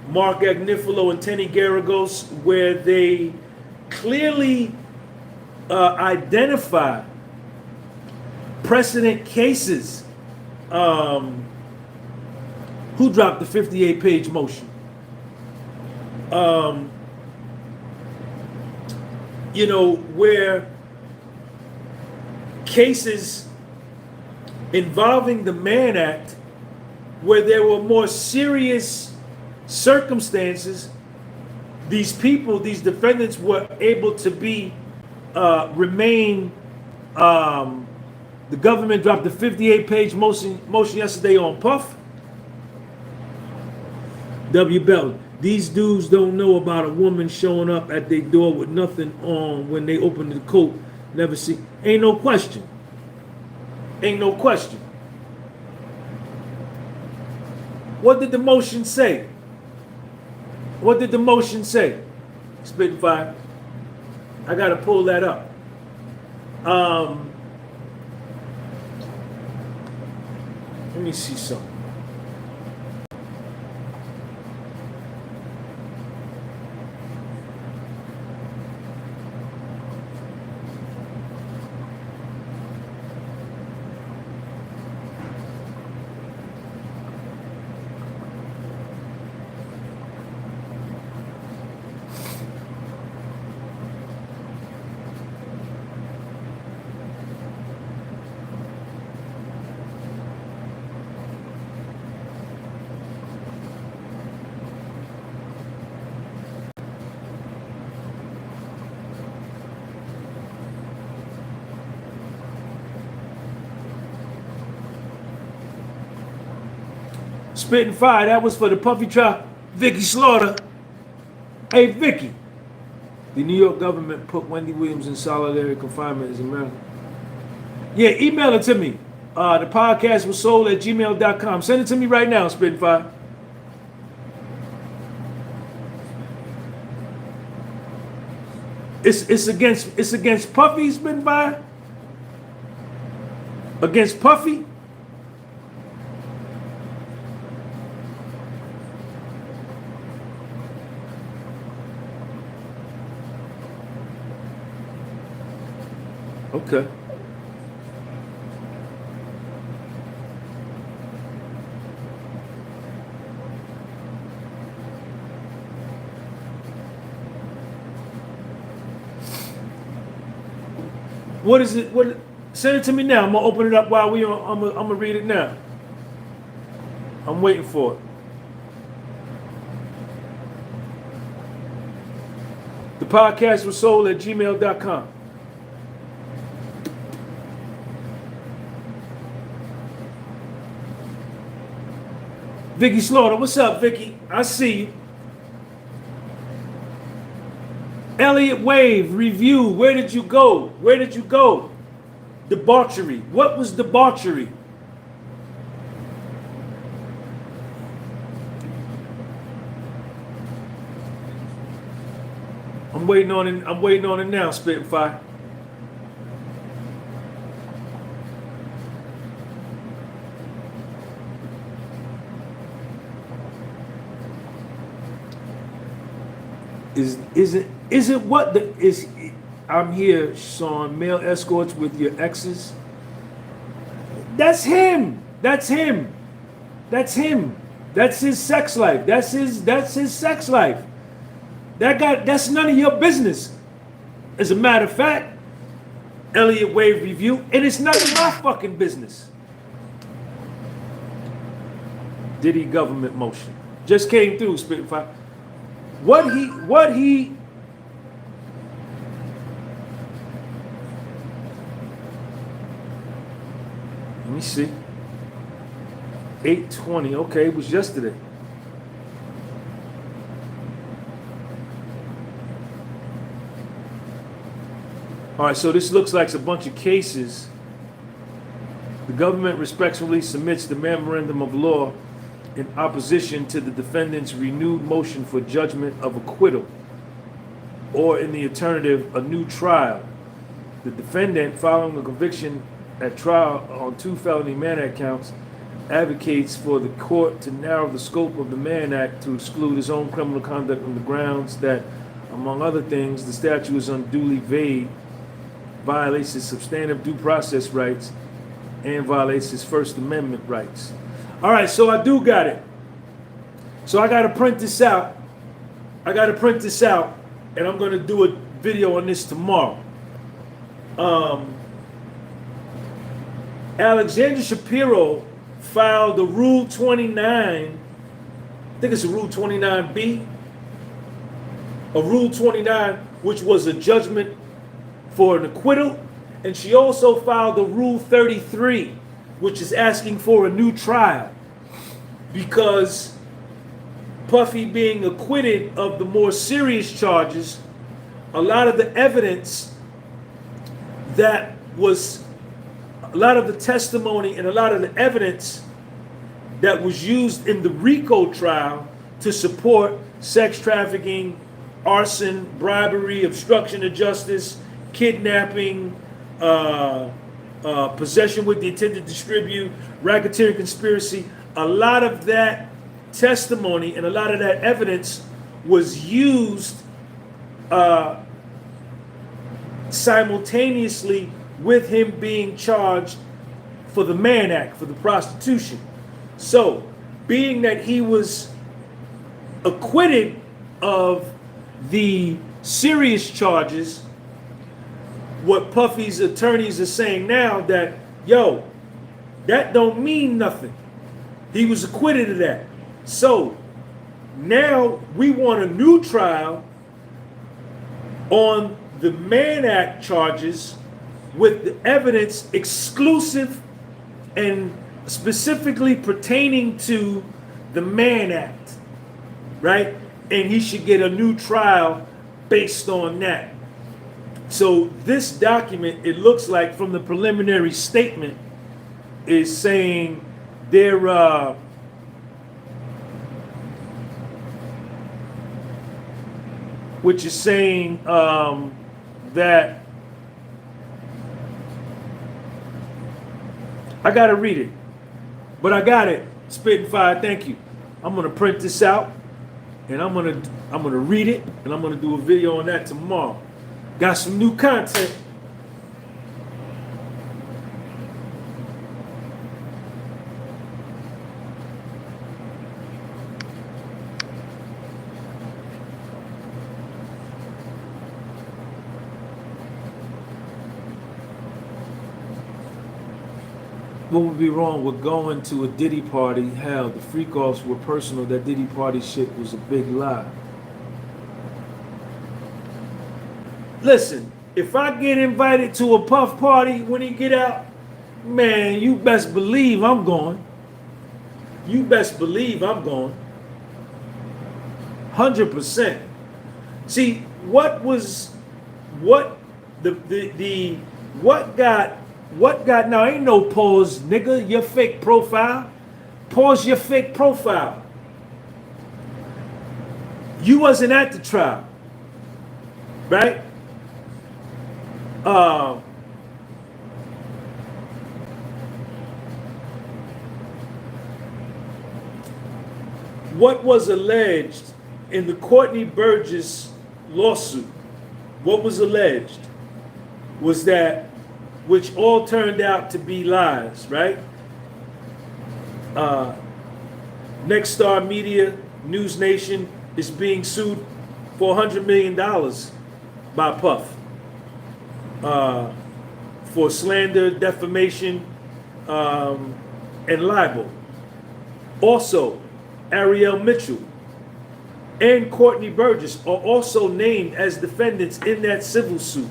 Mark Agnifilo and Tenny Garagos, where they clearly identify precedent cases. Who dropped the 58-page motion? You know, where cases involving the Mann Act, where there were more serious circumstances, these people, these defendants were able to be, remain, the government dropped the 58-page motion yesterday on Puff. W. Bell, these dudes don't know about a woman showing up at their door with nothing on when they open the coat. Never see. Ain't no question. Ain't no question. What did the motion say? What did the motion say? Spitting fire. I gotta pull that up. Let me see something. Spitting fire, that was for the Puffy trial. Vicky Slaughter. Hey, Vicky. The New York government put Wendy Williams in solitary confinement as America. Yeah, email it to me. The podcast was sold at gmail.com. Send it to me right now, Spitting fire. It's against Puffy, Spitting fire? Against Puffy? Okay. What is it? What? Send it to me now. I'm gonna open it up while we on. I'm gonna read it now. I'm waiting for it. The podcast was sold at gmail.com. Vicky Slaughter, what's up, Vicky? I see you. Elliott Wave review. Where did you go? Where did you go? Debauchery. What was debauchery? I'm waiting on it. I'm waiting on it now. Spitting fire. Is it what the is? I'm here, Sean. Male escorts with your exes. That's him. That's him. That's him. That's his sex life. That's his sex life. That guy. That's none of your business. As a matter of fact, Elliott Wave review, and it's none of my fucking business. Diddy government motion just came through. Spitting fire. What he let me see. 8:20. Okay, it was yesterday. All right, so this looks like a bunch of cases. The government respectfully submits the memorandum of law in opposition to the defendant's renewed motion for judgment of acquittal, or in the alternative, a new trial. The defendant, following a conviction at trial on 2 felony Mann Act counts, advocates for the court to narrow the scope of the Mann Act to exclude his own criminal conduct on the grounds that, among other things, the statute is unduly vague, violates his substantive due process rights, and violates his First Amendment rights. All right, so I do got it. So I got to print this out. and I'm going to do a video on this tomorrow. Alexander Shapiro filed a Rule 29, I think it's a Rule 29B, a Rule 29, which was a judgment for an acquittal, and she also filed a Rule 33, which is asking for a new trial because Puffy being acquitted of the more serious charges, a lot of the evidence that was, a lot of the testimony and a lot of the evidence that was used in the RICO trial to support sex trafficking, arson, bribery, obstruction of justice, kidnapping, possession with the intent to distribute, racketeering conspiracy, a lot of that testimony and a lot of that evidence was used simultaneously with him being charged for the Mann Act, for the prostitution. So, being that he was acquitted of the serious charges, what Puffy's attorneys are saying now that, yo, that don't mean nothing. He was acquitted of that. So, now we want a new trial on the Mann Act charges with the evidence exclusive and specifically pertaining to the Mann Act, right? And he should get a new trial based on that. So this document, it looks like from the preliminary statement, is saying they're which is saying that, I gotta read it, but I got it. Spitting fire, thank you. I'm gonna print this out, and I'm gonna read it, and I'm gonna do a video on that tomorrow. Got some new content. What would be wrong with going to a Diddy party? Hell, the freak-offs were personal. That Diddy party shit was a big lie. Listen, if I get invited to a Puff party when he get out, man, you best believe I'm going. You best believe I'm going. 100%. See, what got, now ain't no pause, nigga, your fake profile. Pause your fake profile. You wasn't at the trial, right? What was alleged in the Courtney Burgess lawsuit, what was alleged was that, which all turned out to be lies, right? Next Star Media, News Nation is being sued for $100 million by Puff for slander, defamation, and libel. Also, Ariel Mitchell and Courtney Burgess are also named as defendants in that civil suit.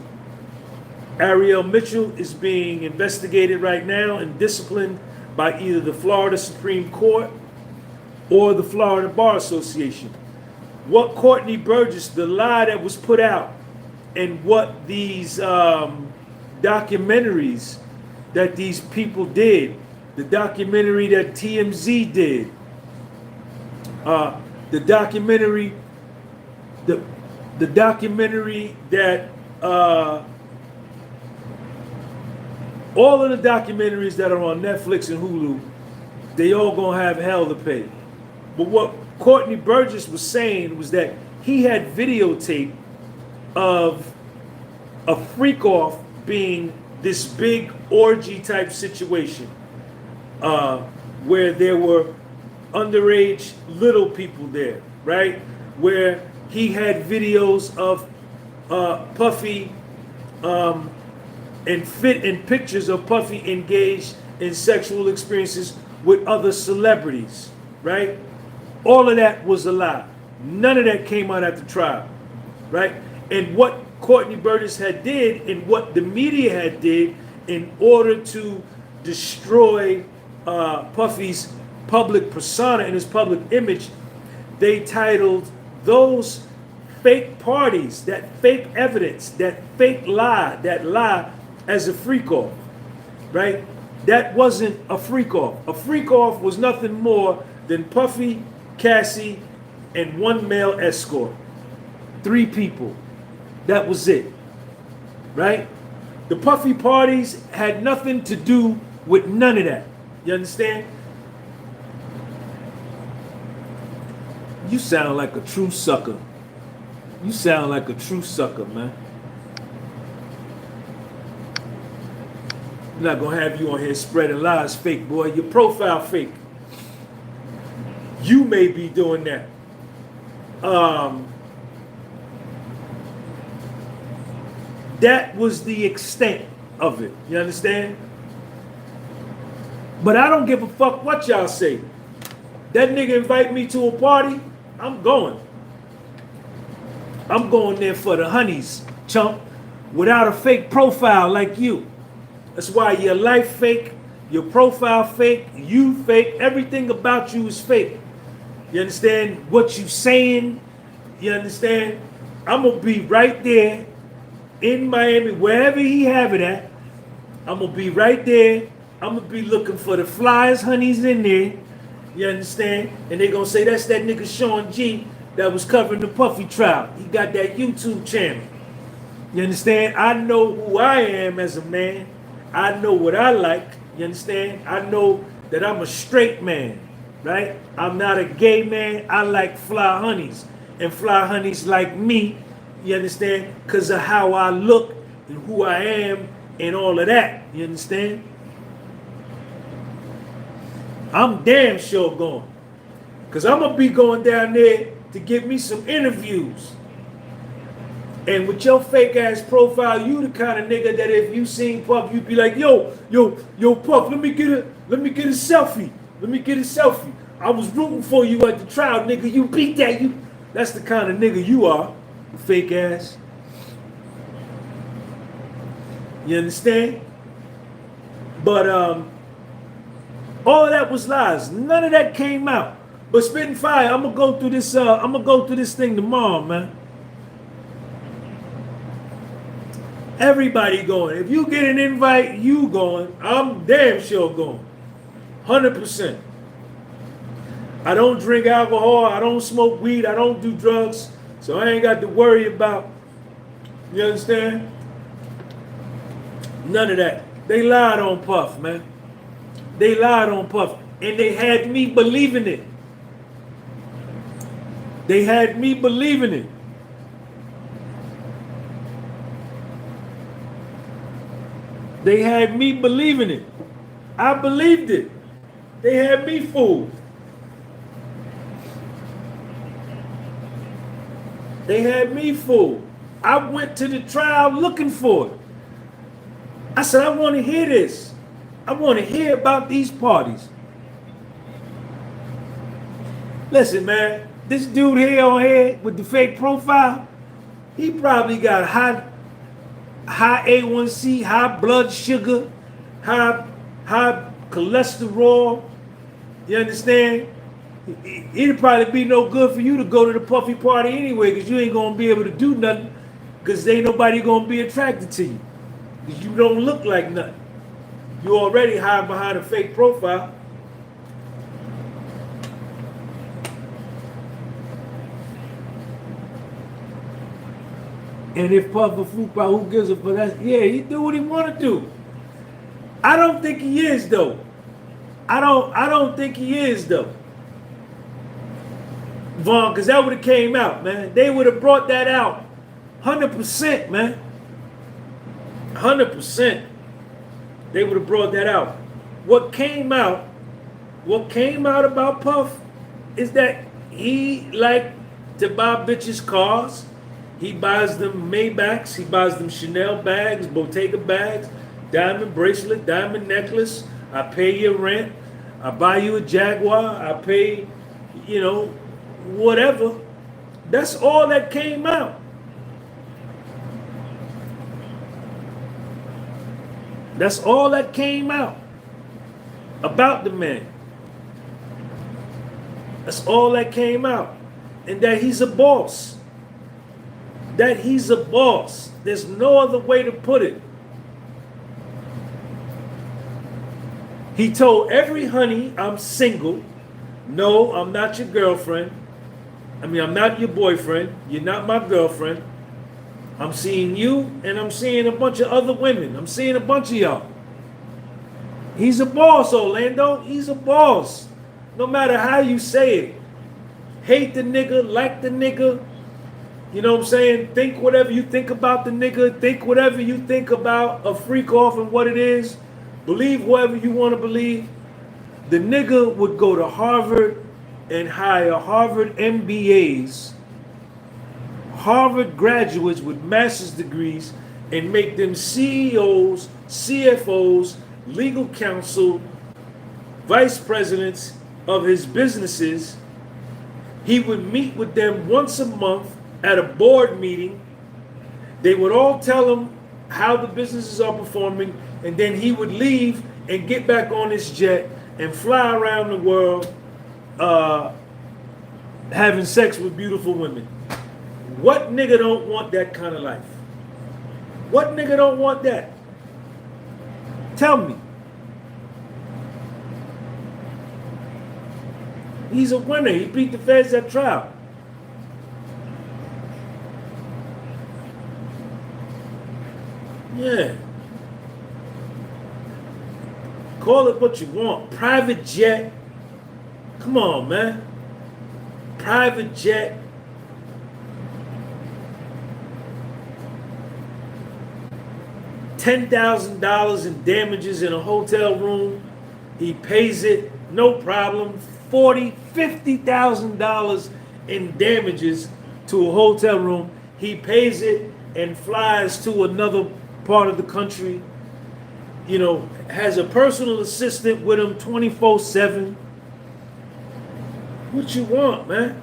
Ariel Mitchell is being investigated right now and disciplined by either the Florida Supreme Court or the Florida Bar Association. What Courtney Burgess, the lie that was put out, and what these documentaries that these people did, the documentary that TMZ did, the documentary that all of the documentaries that are on Netflix and Hulu They all gonna have hell to pay. But what Courtney Burgess was saying was that he had videotape of a freak off being this big orgy type situation, where there were underage little people there, right? Where he had videos of Puffy and pictures of Puffy engaged in sexual experiences with other celebrities, right? All of that was a lie. None of that came out at the trial, right? And what Courtney Burgess had did and what the media had did in order to destroy Puffy's public persona and his public image, they titled those fake parties, that fake evidence, that fake lie, that lie as a freak off, right? That wasn't a freak off. A freak off was nothing more than Puffy, Cassie, and one male escort. 3 people. That was it, right? The Puffy parties had nothing to do with none of that. You understand? You sound like a true sucker. You sound like a true sucker, man. I'm not gonna have you on here spreading lies, fake boy. Your profile fake. You may be doing that. That was the extent of it. You understand? But I don't give a fuck what y'all say. That nigga invite me to a party, I'm going. I'm going there for the honeys, chump, without a fake profile like you. That's why your life fake, your profile fake, you fake, everything about you is fake. You understand what you saying? You understand? I'm gonna be right there in Miami, wherever he have it at. I'm gonna be right there. I'm gonna be looking for the flyest honeys in there. You understand? And they gonna say that's that nigga Sean G that was covering the Puffy trial. He got that YouTube channel. You understand? I know who I am as a man. I know what I like. You understand? I know that I'm a straight man, right? I'm not a gay man. I like fly honeys. And fly honeys like me, you understand? Because of how I look and who I am and all of that. You understand? I'm damn sure going. Because I'm going to be going down there to get me some interviews. And with your fake ass profile, you the kind of nigga that if you seen Puff, you'd be like, yo, Puff, let me get a selfie. Let me get a selfie. I was rooting for you at the trial, nigga. You beat that. That's the kind of nigga you are, fake ass. You understand? But all of that was lies. None of that came out. But spitting fire, I'm gonna go through this. I'm gonna go through this thing tomorrow, man. Everybody going. If you get an invite, you going. I'm damn sure going. 100%. I don't drink alcohol. I don't smoke weed. I don't do drugs. So I ain't got to worry about. You understand? None of that. They lied on Puff, man. They lied on Puff. And they had me believing it. They had me believing it. They had me believing it. I believed it. They had me fooled. They had me fooled. I went to the trial looking for it. I said, I want to hear this. I want to hear about these parties. Listen, man, this dude here on here with the fake profile, he probably got high A1C, high blood sugar, high cholesterol. You understand? It'd probably be no good for you to go to the Puffy party anyway, because you ain't gonna be able to do nothing, because ain't nobody gonna be attracted to you, because you don't look like nothing. You already hide behind a fake profile. And if Puff a fupa, who gives a fuck? Yeah, he do what he want to do. I don't think he is, though. I don't think he is though, Vaughn, because that would have came out, man. They would have brought that out, 100%, man, 100%. They would have brought that out. What came out about Puff is that he liked to buy bitches cars. He buys them Maybachs. He buys them Chanel bags, Bottega bags, diamond bracelet, diamond necklace. I pay your rent. I buy you a Jaguar. I pay, whatever. That's all that came out. That's all that came out about the man. That's all that came out. And that he's a boss. That he's a boss. There's no other way to put it. He told every honey, I'm single. No, I'm not your girlfriend. I'm not your boyfriend. You're not my girlfriend. I'm seeing you, and I'm seeing a bunch of other women. I'm seeing a bunch of y'all. He's a boss, Orlando. He's a boss. No matter how you say it. Hate the nigga, like the nigga. You know what I'm saying? Think whatever you think about the nigga. Think whatever you think about a freak off and what it is. Believe whoever you want to believe. The nigga would go to Harvard and hire Harvard MBAs, Harvard graduates with master's degrees, and make them CEOs, CFOs, legal counsel, vice presidents of his businesses. He would meet with them once a month at a board meeting. They would all tell him how the businesses are performing, and then he would leave and get back on his jet and fly around the world having sex with beautiful women. What nigga don't want that kind of life? What nigga don't want that? Tell me. He's a winner. He beat the feds at trial. Yeah. Call it what you want. Private jet. Come on, man. Private jet. $10,000 in damages in a hotel room. He pays it, no problem. $40,000, $50,000 in damages to a hotel room. He pays it and flies to another part of the country. Has a personal assistant with him 24/7. What you want, man?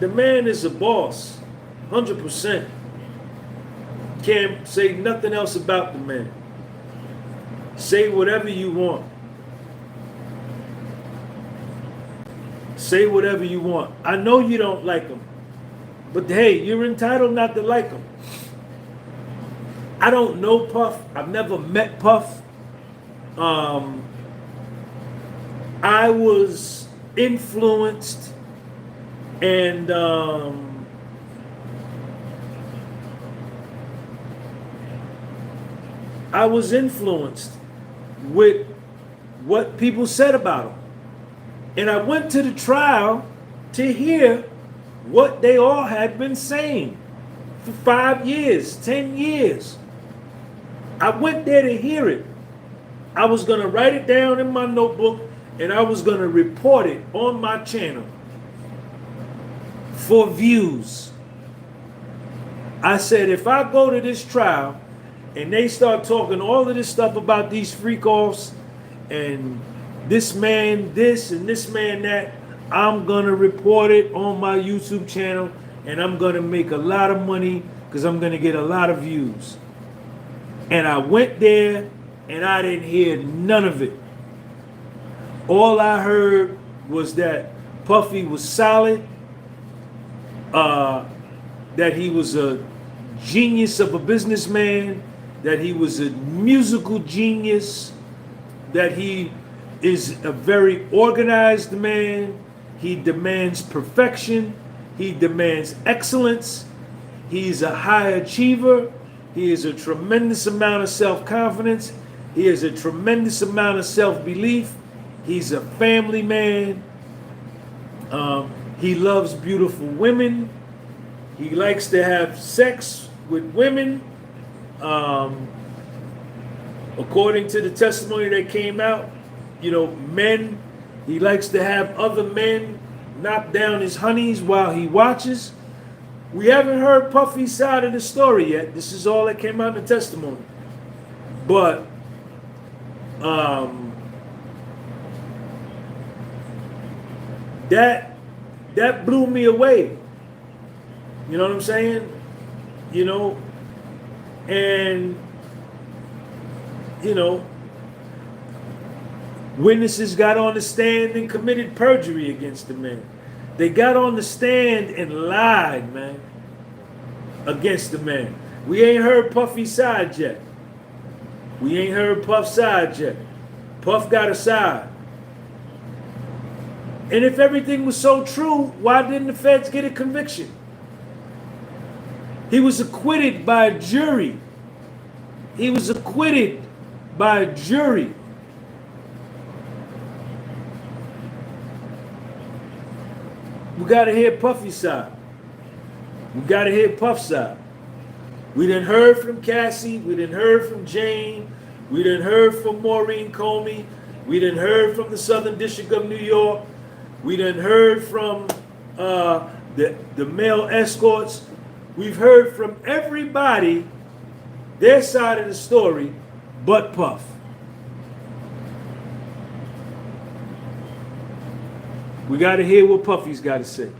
The man is a boss, 100%. Can't say nothing else about the man. Say whatever you want. Say whatever you want. I know you don't like him, but hey, you're entitled not to like him. I don't know Puff. I've never met Puff. I was influenced and with what people said about him. And I went to the trial to hear what they all had been saying for 5 years, 10 years. I went there to hear it. I was going to write it down in my notebook and I was going to report it on my channel for views. I said, if I go to this trial and they start talking all of this stuff about these freak-offs and this man this and this man that, I'm going to report it on my YouTube channel and I'm going to make a lot of money because I'm going to get a lot of views. And I went there and I didn't hear none of it. All I heard was that Puffy was solid, that he was a genius of a businessman, that he was a musical genius, that he is a very organized man. He demands perfection. He demands excellence. He's a high achiever. He has a tremendous amount of self-confidence. He has a tremendous amount of self-belief. He's a family man. He loves beautiful women. He likes to have sex with women. According to the testimony that came out, you know, men, he likes to have other men knock down his honeys while he watches. We haven't heard Puffy's side of the story yet. This is all that came out in the testimony. But that blew me away. You know what I'm saying? You know, and you know, witnesses got on the stand and committed perjury against the man. They got on the stand and lied, man, against the man. We ain't heard Puffy's side yet. We ain't heard Puff's side yet. Puff got a side. And if everything was so true, why didn't the feds get a conviction? He was acquitted by a jury. He was acquitted by a jury. We got to hear Puffy's side. We got to hear Puff's side. We done heard from Cassie. We done heard from Jane. We done heard from Maureen Comey. We done heard from the Southern District of New York. We done heard from the male escorts. We've heard from everybody, their side of the story, but Puff. We got to hear what Puffy's got to say.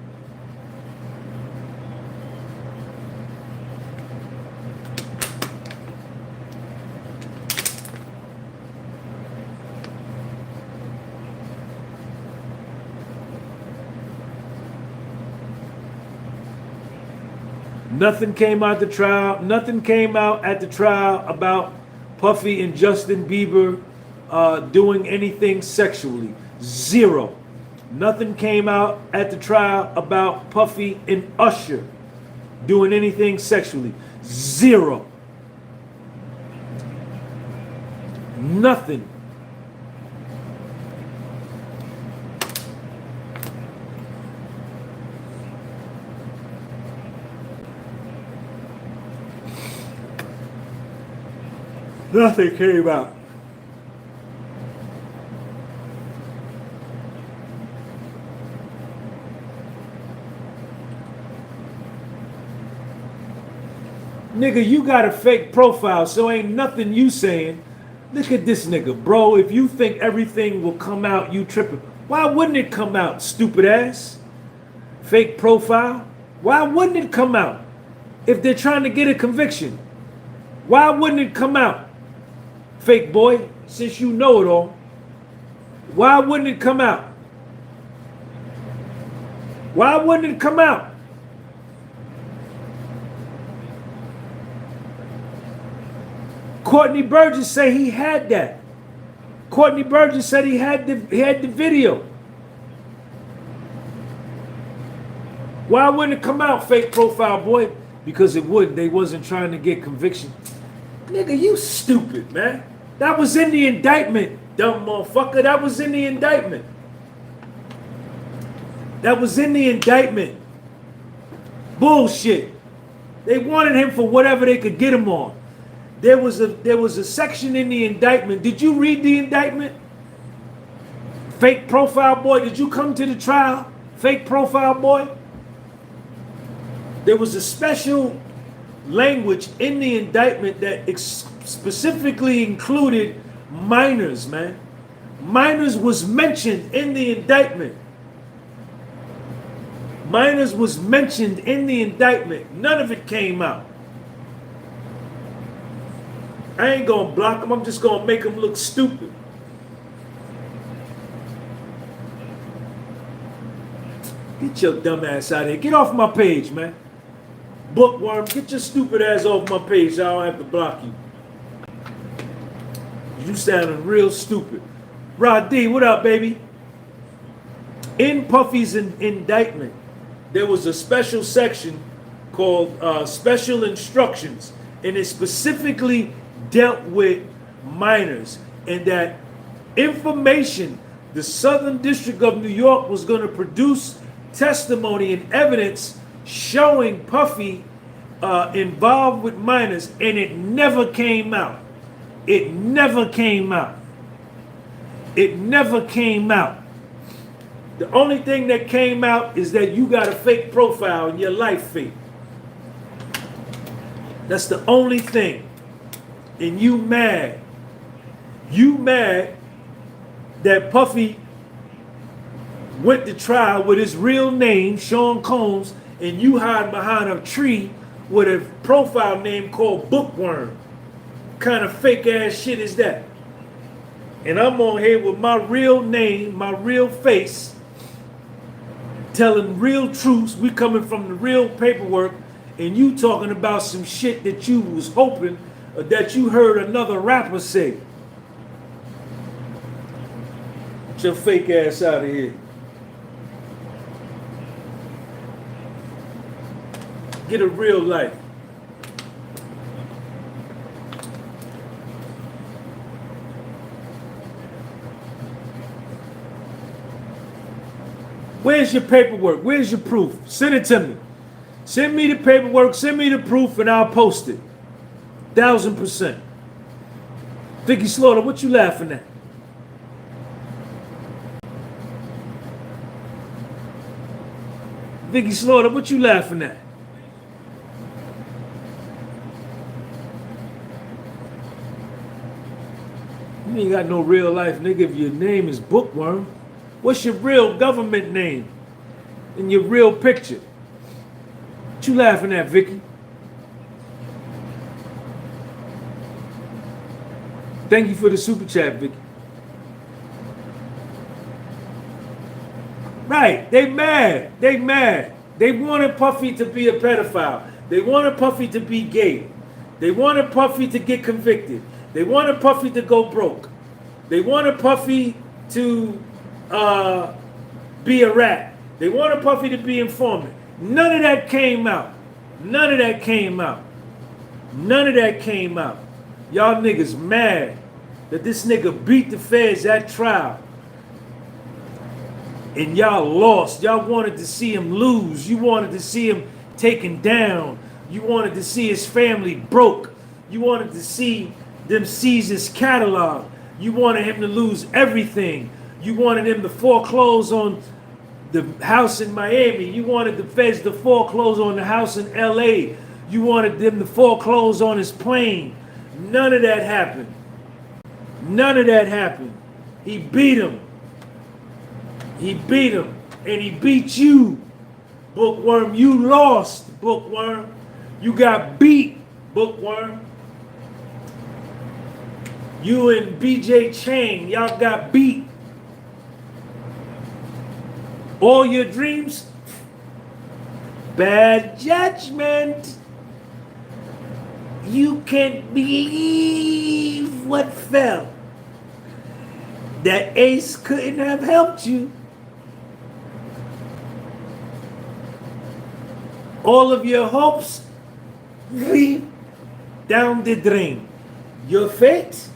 Nothing came out the trial. Nothing came out at the trial about Puffy and Justin Bieber doing anything sexually. Zero. Nothing came out at the trial about Puffy and Usher doing anything sexually. Zero. Nothing. Nothing came out. Nigga, you got a fake profile, so ain't nothing you saying. Look at this nigga, bro. If you think everything will come out, you tripping. Why wouldn't it come out, stupid ass? Fake profile? Why wouldn't it come out? If they're trying to get a conviction, why wouldn't it come out? Fake boy, since you know it all, why wouldn't it come out? Why wouldn't it come out? Courtney Burgess said he had that. Courtney Burgess said he had the video. Why wouldn't it come out, fake profile boy? Because it wouldn't. They wasn't trying to get conviction. Nigga, you stupid, man. That was in the indictment, dumb motherfucker. That was in the indictment. That was in the indictment. Bullshit. They wanted him for whatever they could get him on. There was a section in the indictment. Did you read the indictment? Fake profile boy, did you come to the trial? Fake profile boy? There was a special language in the indictment that specifically included minors, man. Minors was mentioned in the indictment. Minors was mentioned in the indictment. None of it came out. I ain't gonna block him. I'm just gonna make him look stupid. Get your dumb ass out of here. Get off my page, man. Bookworm, get your stupid ass off my page so I don't have to block you. You sounding real stupid. Rod D, what up, baby? In Puffy's indictment, there was a special section called Special Instructions, and it specifically dealt with minors, and that information The Southern District of New York was going to produce testimony and evidence showing Puffy involved with minors, and it never came out. It never came out. It never came out. The only thing that came out is that you got a fake profile and your life fake. That's the only thing. And you mad. You mad that Puffy went to trial with his real name, Sean Combs, and you hide behind a tree with a profile name called Bookworm. What kind of fake ass shit is that? And I'm on here with my real name, my real face, telling real truths. We coming from the real paperwork, and you talking about some shit that you was hoping that you heard another rapper say. Get your fake ass out of here. Get a real life. Where's your paperwork? Where's your proof? Send it to me. Send me the paperwork, send me the proof, and I'll post it. 1000%. Vicky Slaughter, what you laughing at? Vicky Slaughter, what you laughing at? You ain't got no real life, nigga, if your name is Bookworm. What's your real government name and your real picture? What you laughing at, Vicky? Thank you for the super chat, Vicky. Right, they mad. They mad. They wanted Puffy to be a pedophile. They wanted Puffy to be gay. They wanted Puffy to get convicted. They wanted Puffy to go broke. They wanted Puffy to be a rat. They wanted Puffy to be informant. None of that came out. None of that came out. None of that came out. Y'all niggas mad that this nigga beat the feds at trial. And y'all lost. Y'all wanted to see him lose. You wanted to see him taken down. You wanted to see his family broke. You wanted to see them seize his catalog. You wanted him to lose everything. You wanted him to foreclose on the house in Miami. You wanted the feds to foreclose on the house in LA. You wanted them to foreclose on his plane. None of that happened. None of that happened. He beat him. He beat him. And he beat you, Bookworm. You lost, Bookworm. You got beat, Bookworm. You and BJ Chain, y'all got beat. All your dreams, bad judgment. You can't believe what fell. That Ace couldn't have helped you. All of your hopes leap down the drain. Your fate,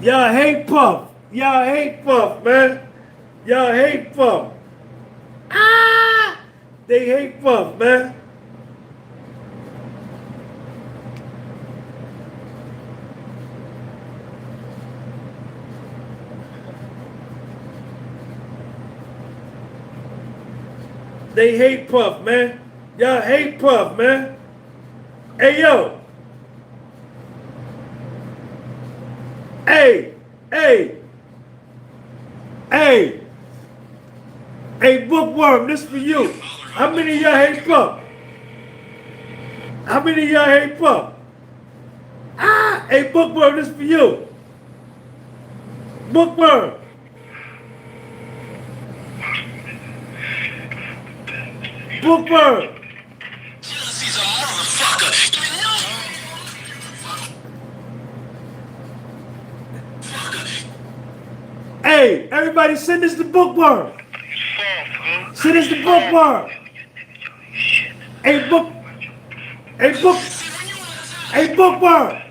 y'all hate Puff. Y'all hate Puff, man. Y'all hate Puff. Ah! They hate Puff, man. They hate Puff, man. Y'all hate Puff, man. Hey, yo. Hey, hey, hey, hey, Bookworm, this for you. How many of y'all hate Puff? How many of y'all hate Puff? Ah, hey, Bookworm, this for you. Bookworm. Bookworm. Jealousy's a motherfucker. Hey, everybody send this to Bookworm. Send this to Bookworm. Hey, Bookworm.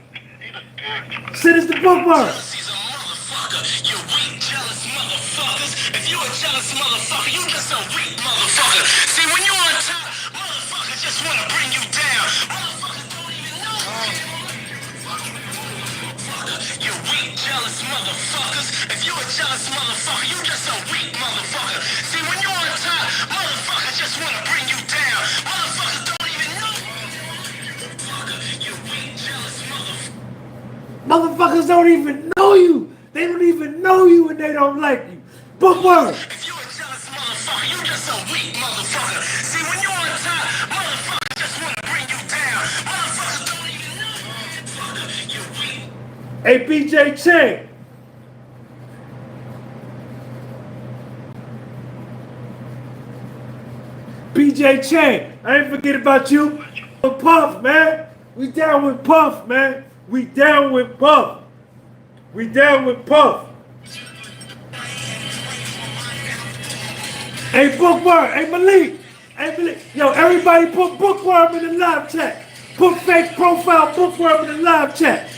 Shit is the bookworm. Jealousy's a motherfucker. You weak, jealous motherfuckers. If you a jealous motherfucker, you just a weak motherfucker. See, when you're on top, motherfuckers just want to bring you down. Motherfuckers don't even know. You weak, jealous motherfuckers. If you a jealous motherfucker, you just a weak motherfucker. See, when you're on top, motherfuckers just want to bring you down. Motherfuckers don't even know. You weak, jealous motherfucker. Motherfuckers don't even know you. They don't even know you and they don't like you. Bookworm. If you a jealous motherfucker, you just a weak motherfucker. See, when you're on top, motherfuckers just want to bring you down. Motherfuckers don't even know. You weak. Hey, BJ Chang. BJ Chang. I ain't forget about you. Puff, man. We down with Puff, man. We down with Puff. We down with Puff. Hey, Bookworm. Hey, Malik. Hey, Malik. Yo, everybody put Bookworm in the live chat. Put fake profile Bookworm in the live chat.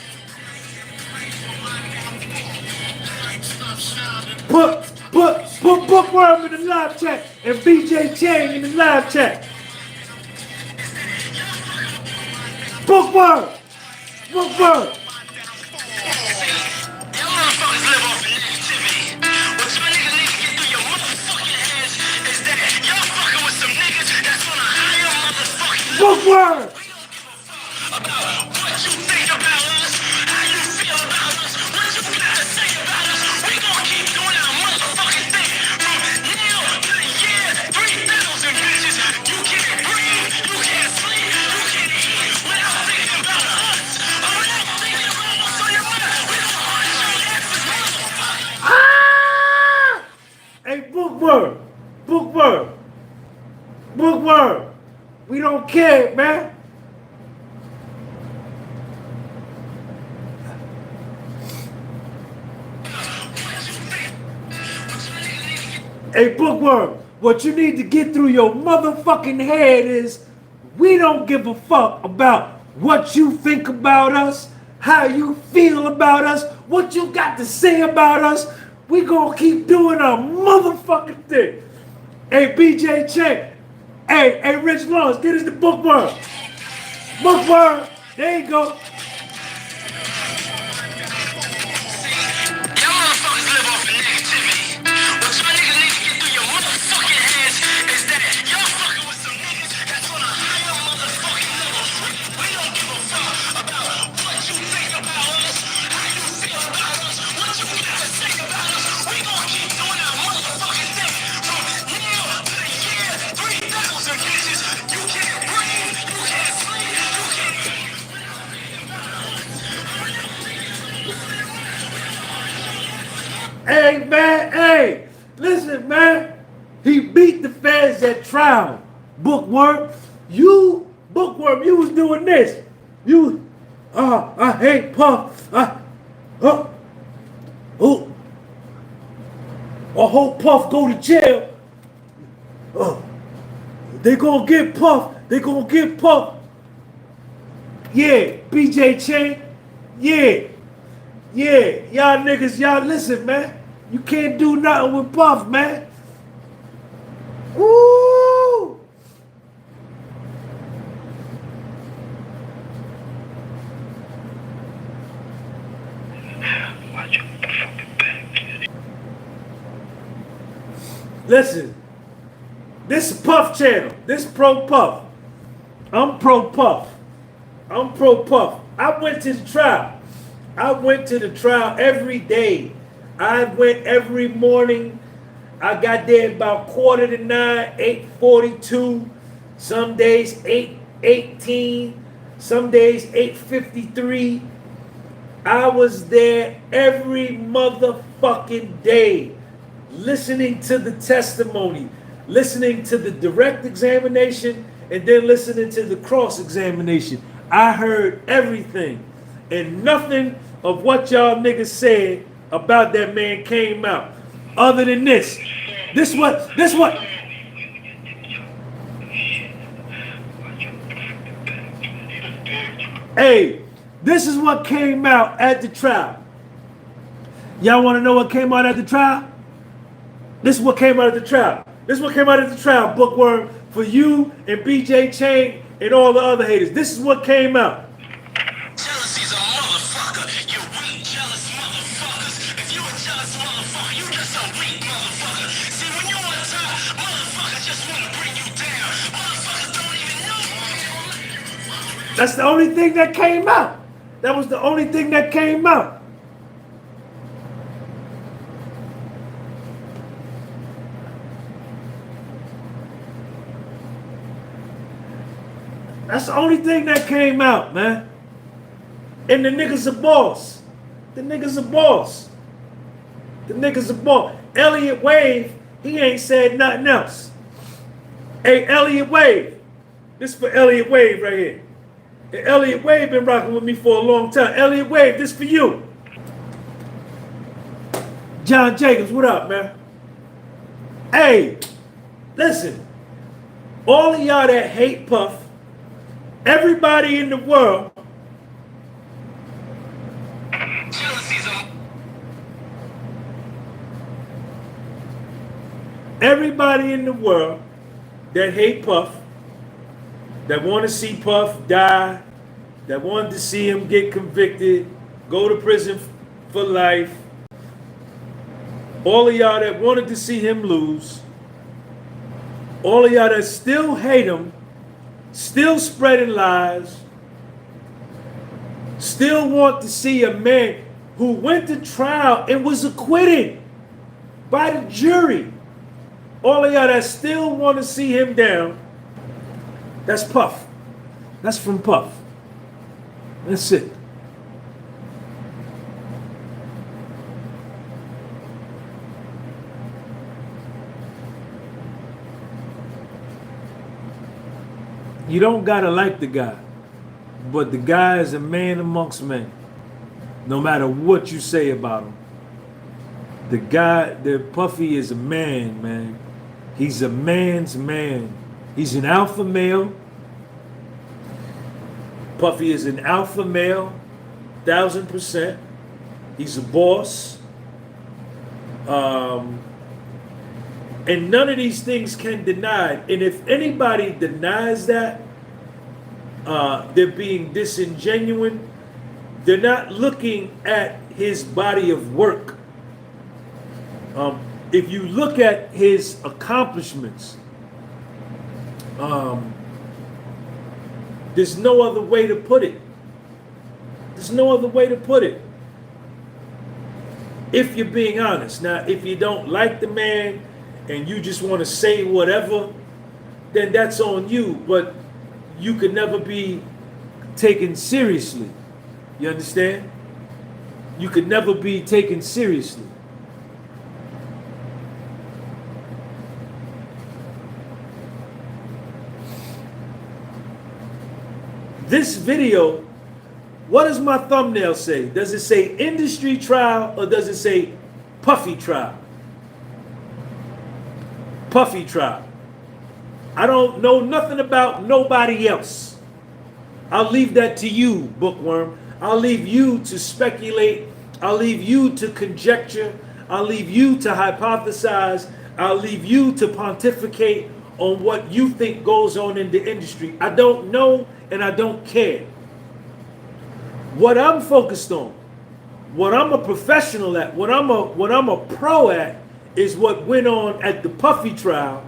Put Bookworm in the live chat and BJ Chang in the live chat. Bookworm! Bookworm! Y'all motherfuckers live off of negativity. What y'all niggas need to get through your motherfucking heads is that y'all fucking with some niggas that's on a higher motherfucking level. Bookworm! About what you think about us, how you feel about us, what you gotta say about us. We gonna keep doing our motherfucking thing from now to the year 3000, bitches. You can't breathe, you can't sleep, you can't eat without thinking about us. Or without thinking about what's on your mind. We gonna haunt your asses, motherfucker. Ah! Hey, Bookworm! Bookworm! Bookworm! We don't care, man. Hey, Bookworm, what you need to get through your motherfucking head is we don't give a fuck about what you think about us, how you feel about us, what you got to say about us. We gonna keep doing our motherfucking thing. Hey, BJ Chang. Hey, Rich Lawrence, get us the Bookworm. Bookworm, there you go. Y'all motherfuckers live off of negativity. What y'all niggas need to get through your motherfucking heads is that y'all fucking with some niggas that's on a higher motherfucking level. We don't give a fuck about what you think about us, how you feel about us, what you gotta say about us. We gonna keep doing our motherfucking thing from now to the year 3000, bitches. You can't breathe, you can't sleep, you can't eat. Hey, man, hey, listen, man. He beat the feds at trial. Bookworm, you was doing this. I hate Puff. I hope Puff go to jail. They gonna get Puff. They gonna get Puff. Yeah, BJ Chang. Yeah. Y'all niggas, y'all listen, man. You can't do nothing with Puff, man. Woo! Listen, this is Puff channel. This is pro Puff. I'm pro Puff. I'm pro Puff. I went to the trial. I went to the trial every day. I went every morning. I got there about 8:45, 8:42. Some days 8:18. Some days 8:53. I was there every motherfucking day, listening to the testimony, listening to the direct examination, and then listening to the cross-examination. I heard everything, and nothing of what y'all niggas said about that man came out. Other than this. This what? Hey, This is what came out at the trial. Y'all want to know what came out at the trial? This is what came out at the trial. This is what came out at the trial, Bookworm, for you and BJ Chain and all the other haters. This is what came out. Jealousy's a motherfucker. You weak, jealous motherfuckers. If you a jealous motherfucker, you just a weak motherfucker. See, when you on top, motherfuckers just want to bring you down. Motherfuckers don't even know. That's the only thing that came out. That was the only thing that came out. That's the only thing that came out, man. And the nigga's a boss. The nigga's a boss. The nigga's a boss. Elliot Wave, he ain't said nothing else. Hey, Elliot Wave. This for Elliot Wave right here. And Elliot Wave been rocking with me for a long time. Elliot Wave, this for you. John Jacobs, what up, man? Hey, listen. All of y'all that hate Puff, everybody in the world, everybody in the world that hate Puff, that want to see Puff die, that wanted to see him get convicted, go to prison for life, all of y'all that wanted to see him lose, all of y'all that still hate him, still spreading lies, still want to see a man who went to trial and was acquitted by the jury. All of y'all that still want to see him down, that's Puff. That's from Puff. That's it. You don't gotta like the guy, but the guy is a man amongst men. No matter what you say about him, the Puffy is a man, man. He's a man's man. He's an alpha male. Puffy is an alpha male, 1000%. He's a boss. And none of these things can deny it. And if anybody denies that, they're being disingenuous. They're not looking at his body of work. If you look at his accomplishments, there's no other way to put it. There's no other way to put it. If you're being honest. Now, if you don't like the man and you just want to say whatever, then that's on you. But you could never be taken seriously. You understand? You could never be taken seriously. This video, what does my thumbnail say? Does it say industry trial or does it say Puffy trial? Puffy trial. I don't know nothing about nobody else. I'll leave that to you, Bookworm. I'll leave you to speculate. I'll leave you to conjecture. I'll leave you to hypothesize. I'll leave you to pontificate on what you think goes on in the industry. I don't know and I don't care. What I'm focused on, what I'm a professional at, what I'm a pro at, is what went on at the Puffy trial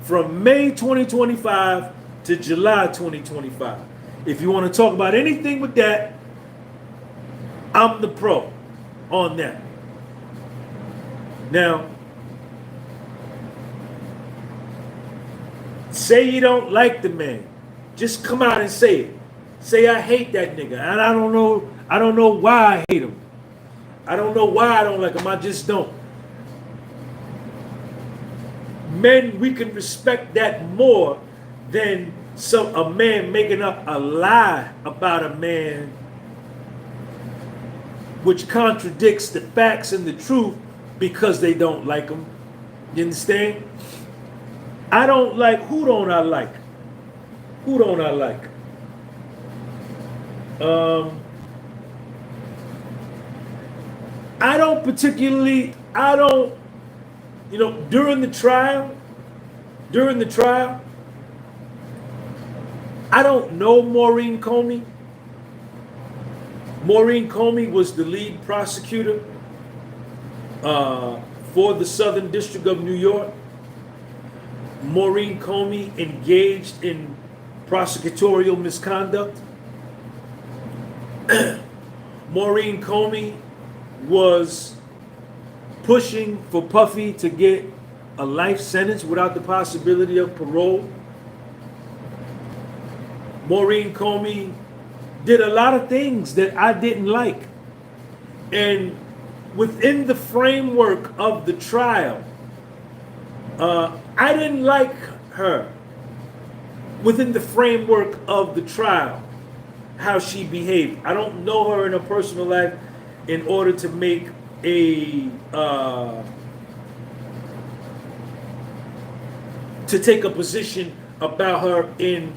from May 2025 to July 2025. If you want to talk about anything with that, I'm the pro on that. Now, say you don't like the man. Just come out and say it. Say I hate that nigga. And I don't know why I hate him. I don't know why I don't like him. I just don't. Men, we can respect that more than a man making up a lie about a man which contradicts the facts and the truth because they don't like him. You understand? I don't like, who don't I like? Who don't I like? I don't particularly, you know, during the trial, I don't know Maureen Comey. Maureen Comey was the lead prosecutor for the Southern District of New York. Maureen Comey engaged in prosecutorial misconduct. Maureen Comey was pushing for Puffy to get a life sentence without the possibility of parole. Maureen Comey did a lot of things that I didn't like. And within the framework of the trial, I didn't like her. Within the framework of the trial, how she behaved. I don't know her in her personal life in order to make a to take a position about her in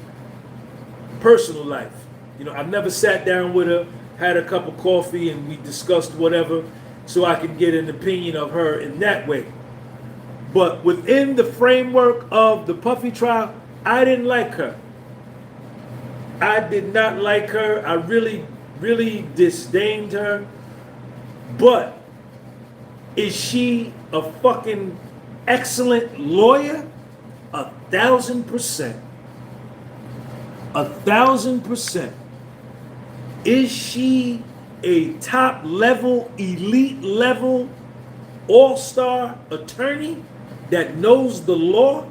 personal life. You know, I've never sat down with her, had a cup of coffee, and we discussed whatever, so I can get an opinion of her in that way. But within the framework of the Puffy trial, I didn't like her. I did not like her. I really, really disdained her. But is she a fucking excellent lawyer? 1,000%. 1,000%. Is she a top level, elite level, all-star attorney that knows the law?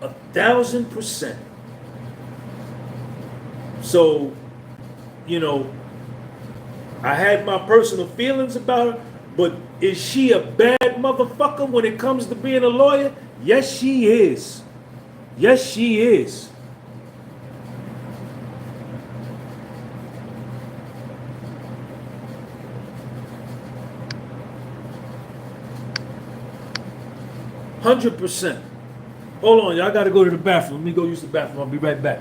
1,000%. So, you know, I had my personal feelings about her, but is she a bad motherfucker when it comes to being a lawyer? Yes, she is. Yes, she is. %100%. Hold on, y'all gotta go to the bathroom. Let me go use the bathroom. I'll be right back.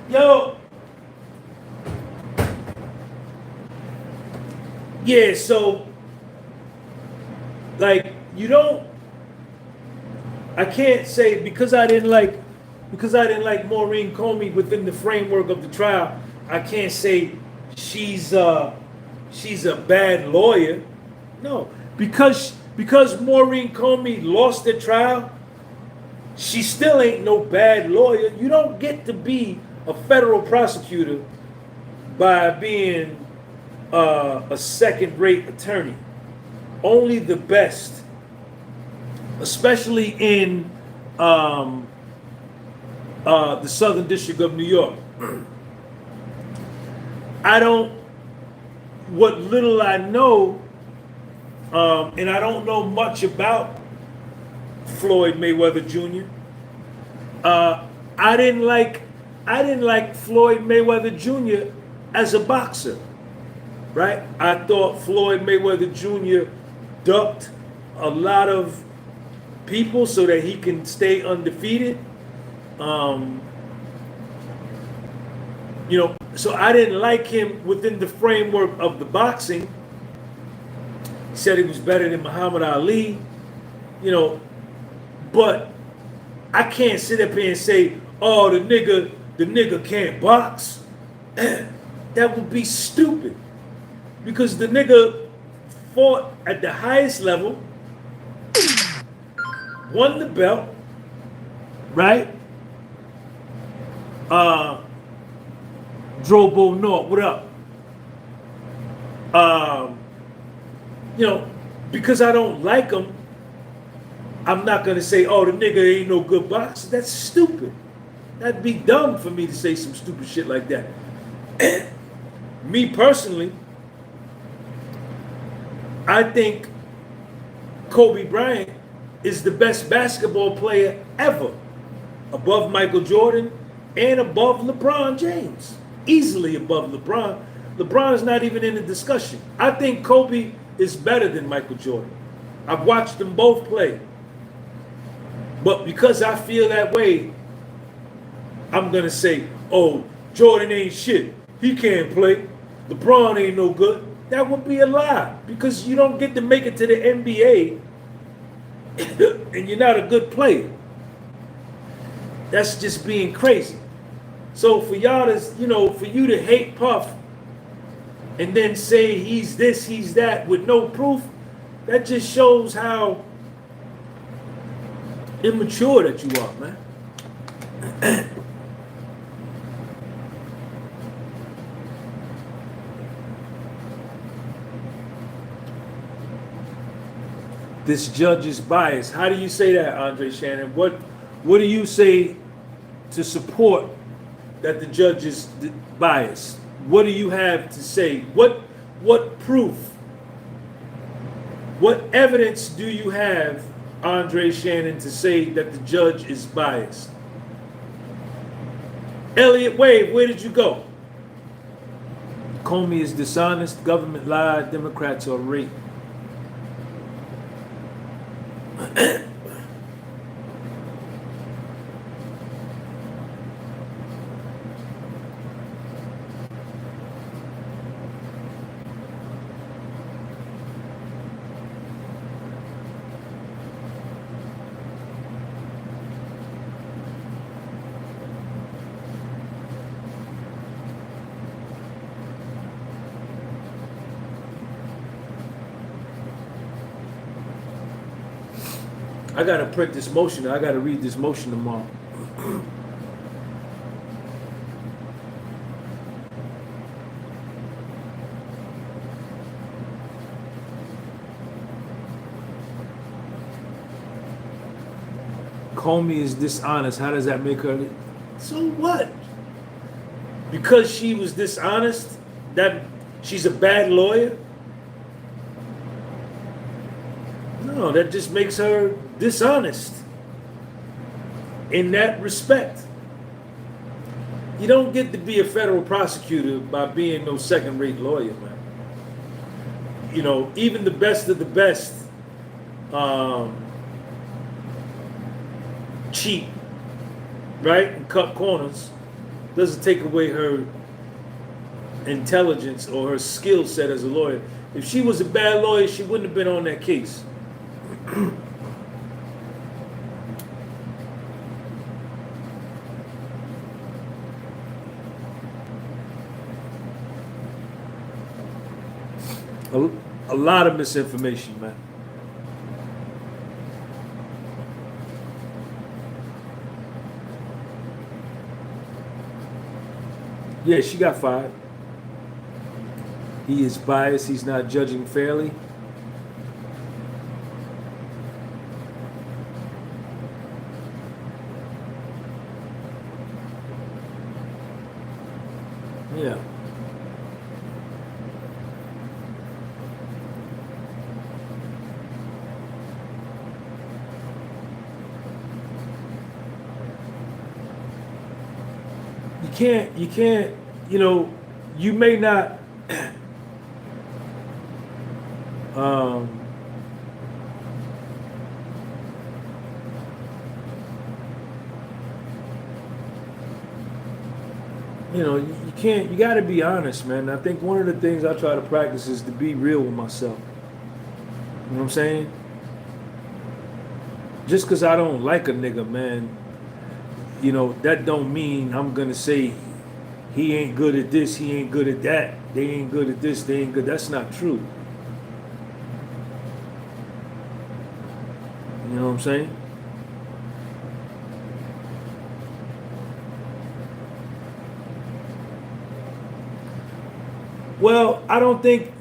Yo. Yeah, so like I can't say because I didn't like Maureen Comey within the framework of the trial, I can't say she's a bad lawyer. No, because Maureen Comey lost the trial, she still ain't no bad lawyer. You don't get to be a federal prosecutor by being a second-rate attorney. Only the best, especially in the Southern District of New York. I don't, what little I know, and I don't know much about Floyd Mayweather Jr. I didn't like Floyd Mayweather Jr. as a boxer, right? I thought Floyd Mayweather Jr. ducked a lot of people so that he can stay undefeated. So I didn't like him within the framework of the boxing. He said he was better than Muhammad Ali, but I can't sit up here and say, oh, the nigga can't box. That would be stupid. Because the nigga fought at the highest level, won the belt, right? Drobo North, what up? Because I don't like him, I'm not gonna say, oh, the nigga ain't no good boxer. That's stupid. That'd be dumb for me to say some stupid shit like that. Me personally, I think Kobe Bryant is the best basketball player ever, above Michael Jordan and above LeBron James. Easily above LeBron. LeBron is not even in the discussion. I think Kobe is better than Michael Jordan. I've watched them both play. But because I feel that way, I'm going to say, oh, Jordan ain't shit. He can't play. LeBron ain't no good. That would be a lie, because you don't get to make it to the NBA and you're not a good player. That's just being crazy. So for y'all to, for you to hate Puff and then say he's this, he's that with no proof, that just shows how immature that you are, man. This judge is biased. How do you say that, Andre Shannon? What do you say to support that the judge is biased? What do you have to say? What proof? What evidence do you have, Andre Shannon, to say that the judge is biased? Elliot Wave, where did you go? Comey is dishonest, government lied, Democrats are raped. I gotta print this motion. I gotta read this motion tomorrow. Comey is dishonest. How does that make her? So what? Because she was dishonest, that she's a bad lawyer? No, that just makes her dishonest in that respect. You don't get to be a federal prosecutor by being no second-rate lawyer, man. Even the best of the best cheat, right, and cut corners. Doesn't take away her intelligence or her skill set as a lawyer. If she was a bad lawyer, she wouldn't have been on that case. A lot of misinformation, man. Yeah, she got fired. he is biased, he's not judging fairly. Yeah. You can't, you know, you may not, um, you know, you can't, you got to be honest, man. I think one of the things I try to practice is to be real with myself. You know what I'm saying? Just because I don't like a nigga, man, you know, that don't mean I'm going to say he ain't good at this, he ain't good at that, they ain't good at this, they ain't good. That's not true. You know what I'm saying? Well, I don't think,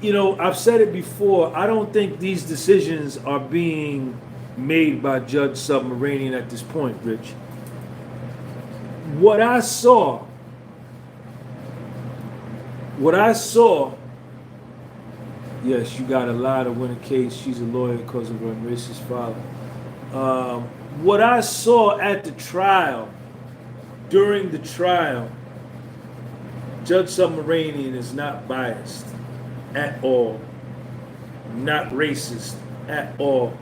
you know, I've said it before, I don't think these decisions are being made by Judge Submarinian at this point, Rich. What I saw, yes, you got a lie to win a case. She's a lawyer because of her racist father. What I saw at the trial, during the trial, Judge Submarinian is not biased at all, not racist at all,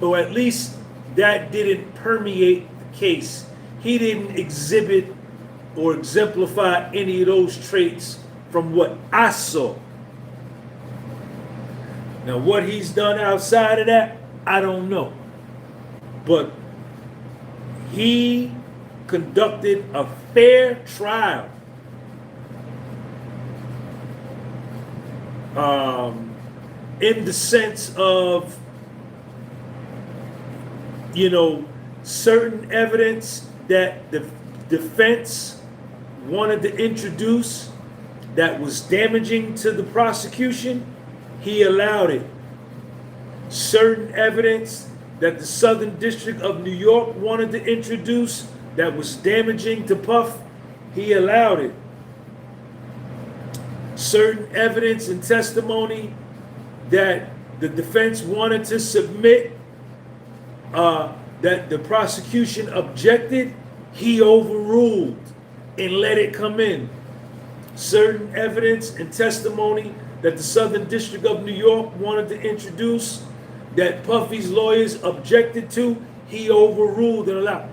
or at least that didn't permeate the case. He didn't exhibit or exemplify any of those traits from what I saw. Now, what he's done outside of that, I don't know. But he conducted a fair trial. In the sense of, you know, certain evidence that the defense wanted to introduce that was damaging to the prosecution, he allowed it. Certain evidence that the Southern District of New York wanted to introduce that was damaging to Puff, he allowed it. Certain evidence and testimony that the defense wanted to submit, that the prosecution objected, he overruled and let it come in. Certain evidence and testimony that the Southern District of New York wanted to introduce that Puffy's lawyers objected to, he overruled and allowed.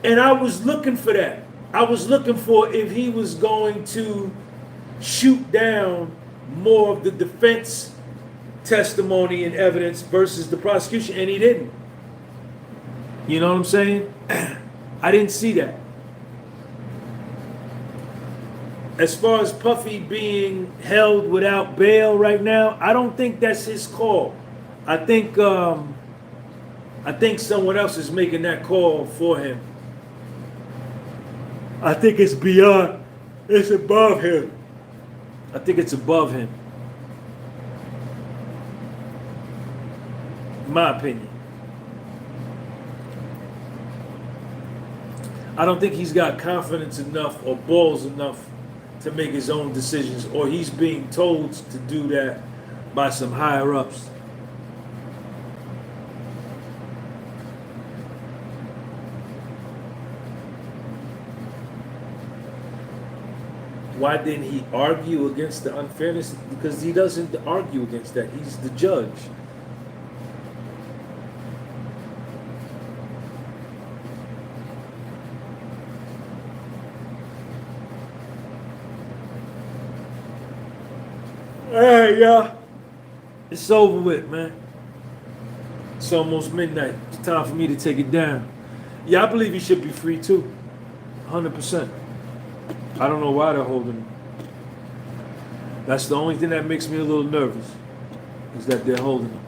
And I was looking for that. I was looking for if he was going to shoot down more of the defense testimony and evidence versus the prosecution, and he didn't. You know what I'm saying? I didn't see that. As far as Puffy being held without bail right now, I don't think that's his call. I think someone else is making that call for him. I think it's beyond, it's above him. I think it's above him. In my opinion. I don't think he's got confidence enough or balls enough to make his own decisions, or he's being told to do that by some higher ups. Why didn't he argue against the unfairness? Because he doesn't argue against that. He's the judge. Hey, y'all. It's over with, man. It's almost midnight. It's time for me to take it down. Yeah, I believe he should be free too. 100%. I don't know why they're holding him. That's the only thing that makes me a little nervous, is that they're holding him.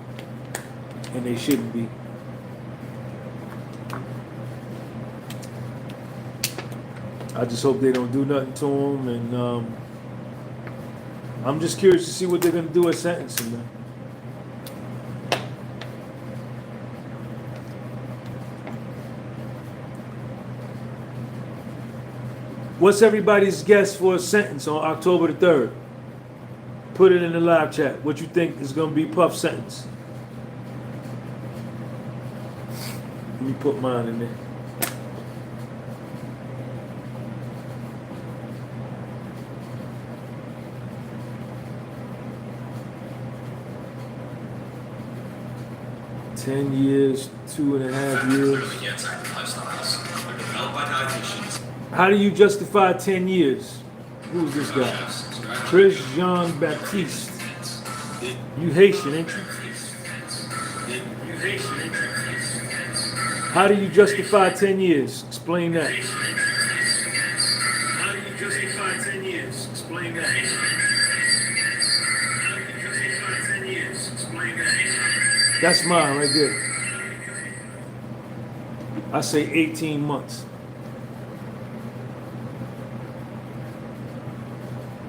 And they shouldn't be. I just hope they don't do nothing to him, and I'm just curious to see what they're gonna do at sentencing, man. What's everybody's guess for a sentence on October the 3rd? Put it in the live chat. What you think is gonna be Puff's sentence? Let me put mine in there. $10 years, 2.5 years. How do you justify 10 years? Who's this guy? Chris Jean Baptiste. You Haitian, ain't you? How do you justify 10 years? Explain that. How do you justify 10 years? Explain that. How do you justify 10 years? Explain that. That's mine right there. I say 18 months.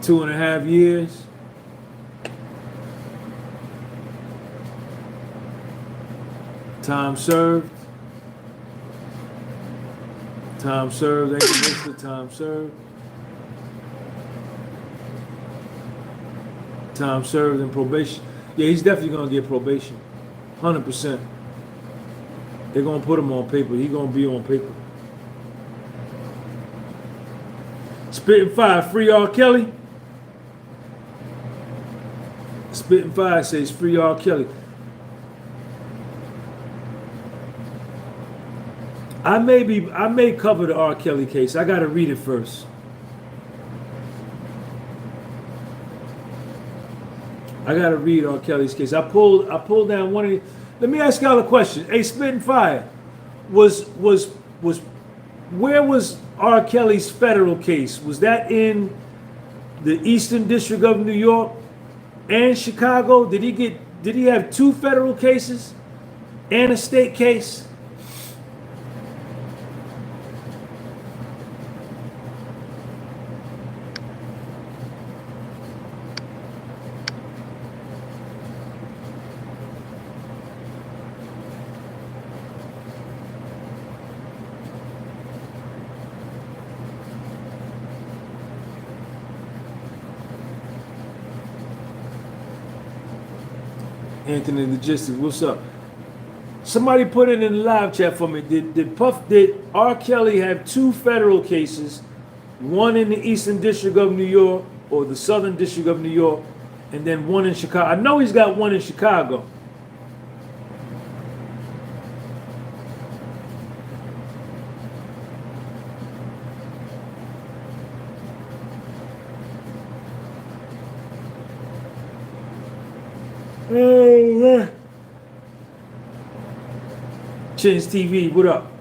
2.5 years. Time served. Time served. Thank you, Mr. Time served. Time served and probation. Yeah, he's definitely gonna get probation. 100%. They're gonna put him on paper. He's gonna be on paper. Spitting Fire, free R. Kelly. Spitting Fire says free R. Kelly. I may cover the R. Kelly case. I gotta read it first. I gotta read R. Kelly's case. I pulled down one of the. Let me ask y'all a question. Hey, Spitting Fire, was where was R. Kelly's federal case? Was that in the Eastern District of New York and Chicago? Did he have 2 federal cases and a state case? Anthony Logistics, what's up? Somebody put it in the live chat for me. Did R. Kelly have 2 federal cases, one in the Eastern District of New York or the Southern District of New York, and then one in Chicago? I know he's got one in Chicago. Chins TV, what up?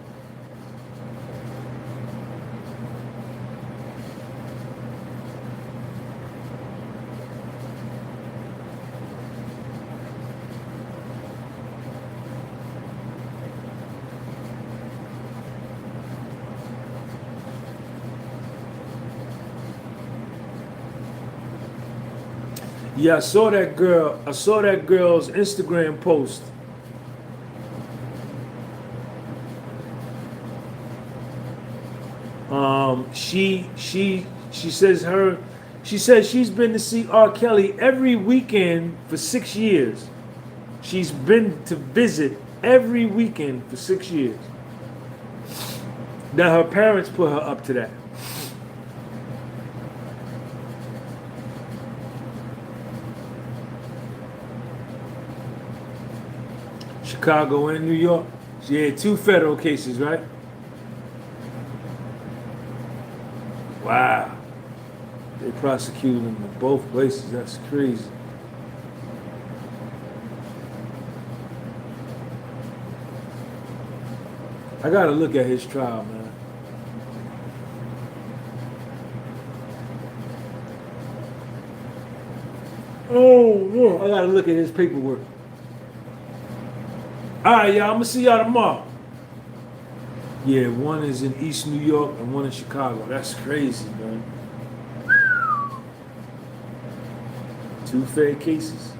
Yeah, I saw that girl. I saw that girl's Instagram post. She says she's been to see R. Kelly every weekend for 6 years. She's been to visit every weekend for 6 years. Now her parents put her up to that. Chicago and New York. She had 2 federal cases, right? Wow. They prosecuted him in both places. That's crazy. I gotta look at his trial, man. Oh, yeah. I gotta look at his paperwork. All right, y'all. I'm gonna see y'all tomorrow. Yeah, one is in East New York and one in Chicago. That's crazy, man. 2 fair cases.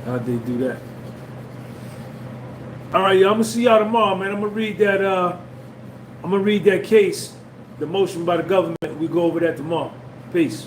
How'd they do that? All right, y'all. I'm gonna see y'all tomorrow, man. I'm gonna read that. I'm gonna read that case, the motion by the government. We go over that tomorrow. Peace.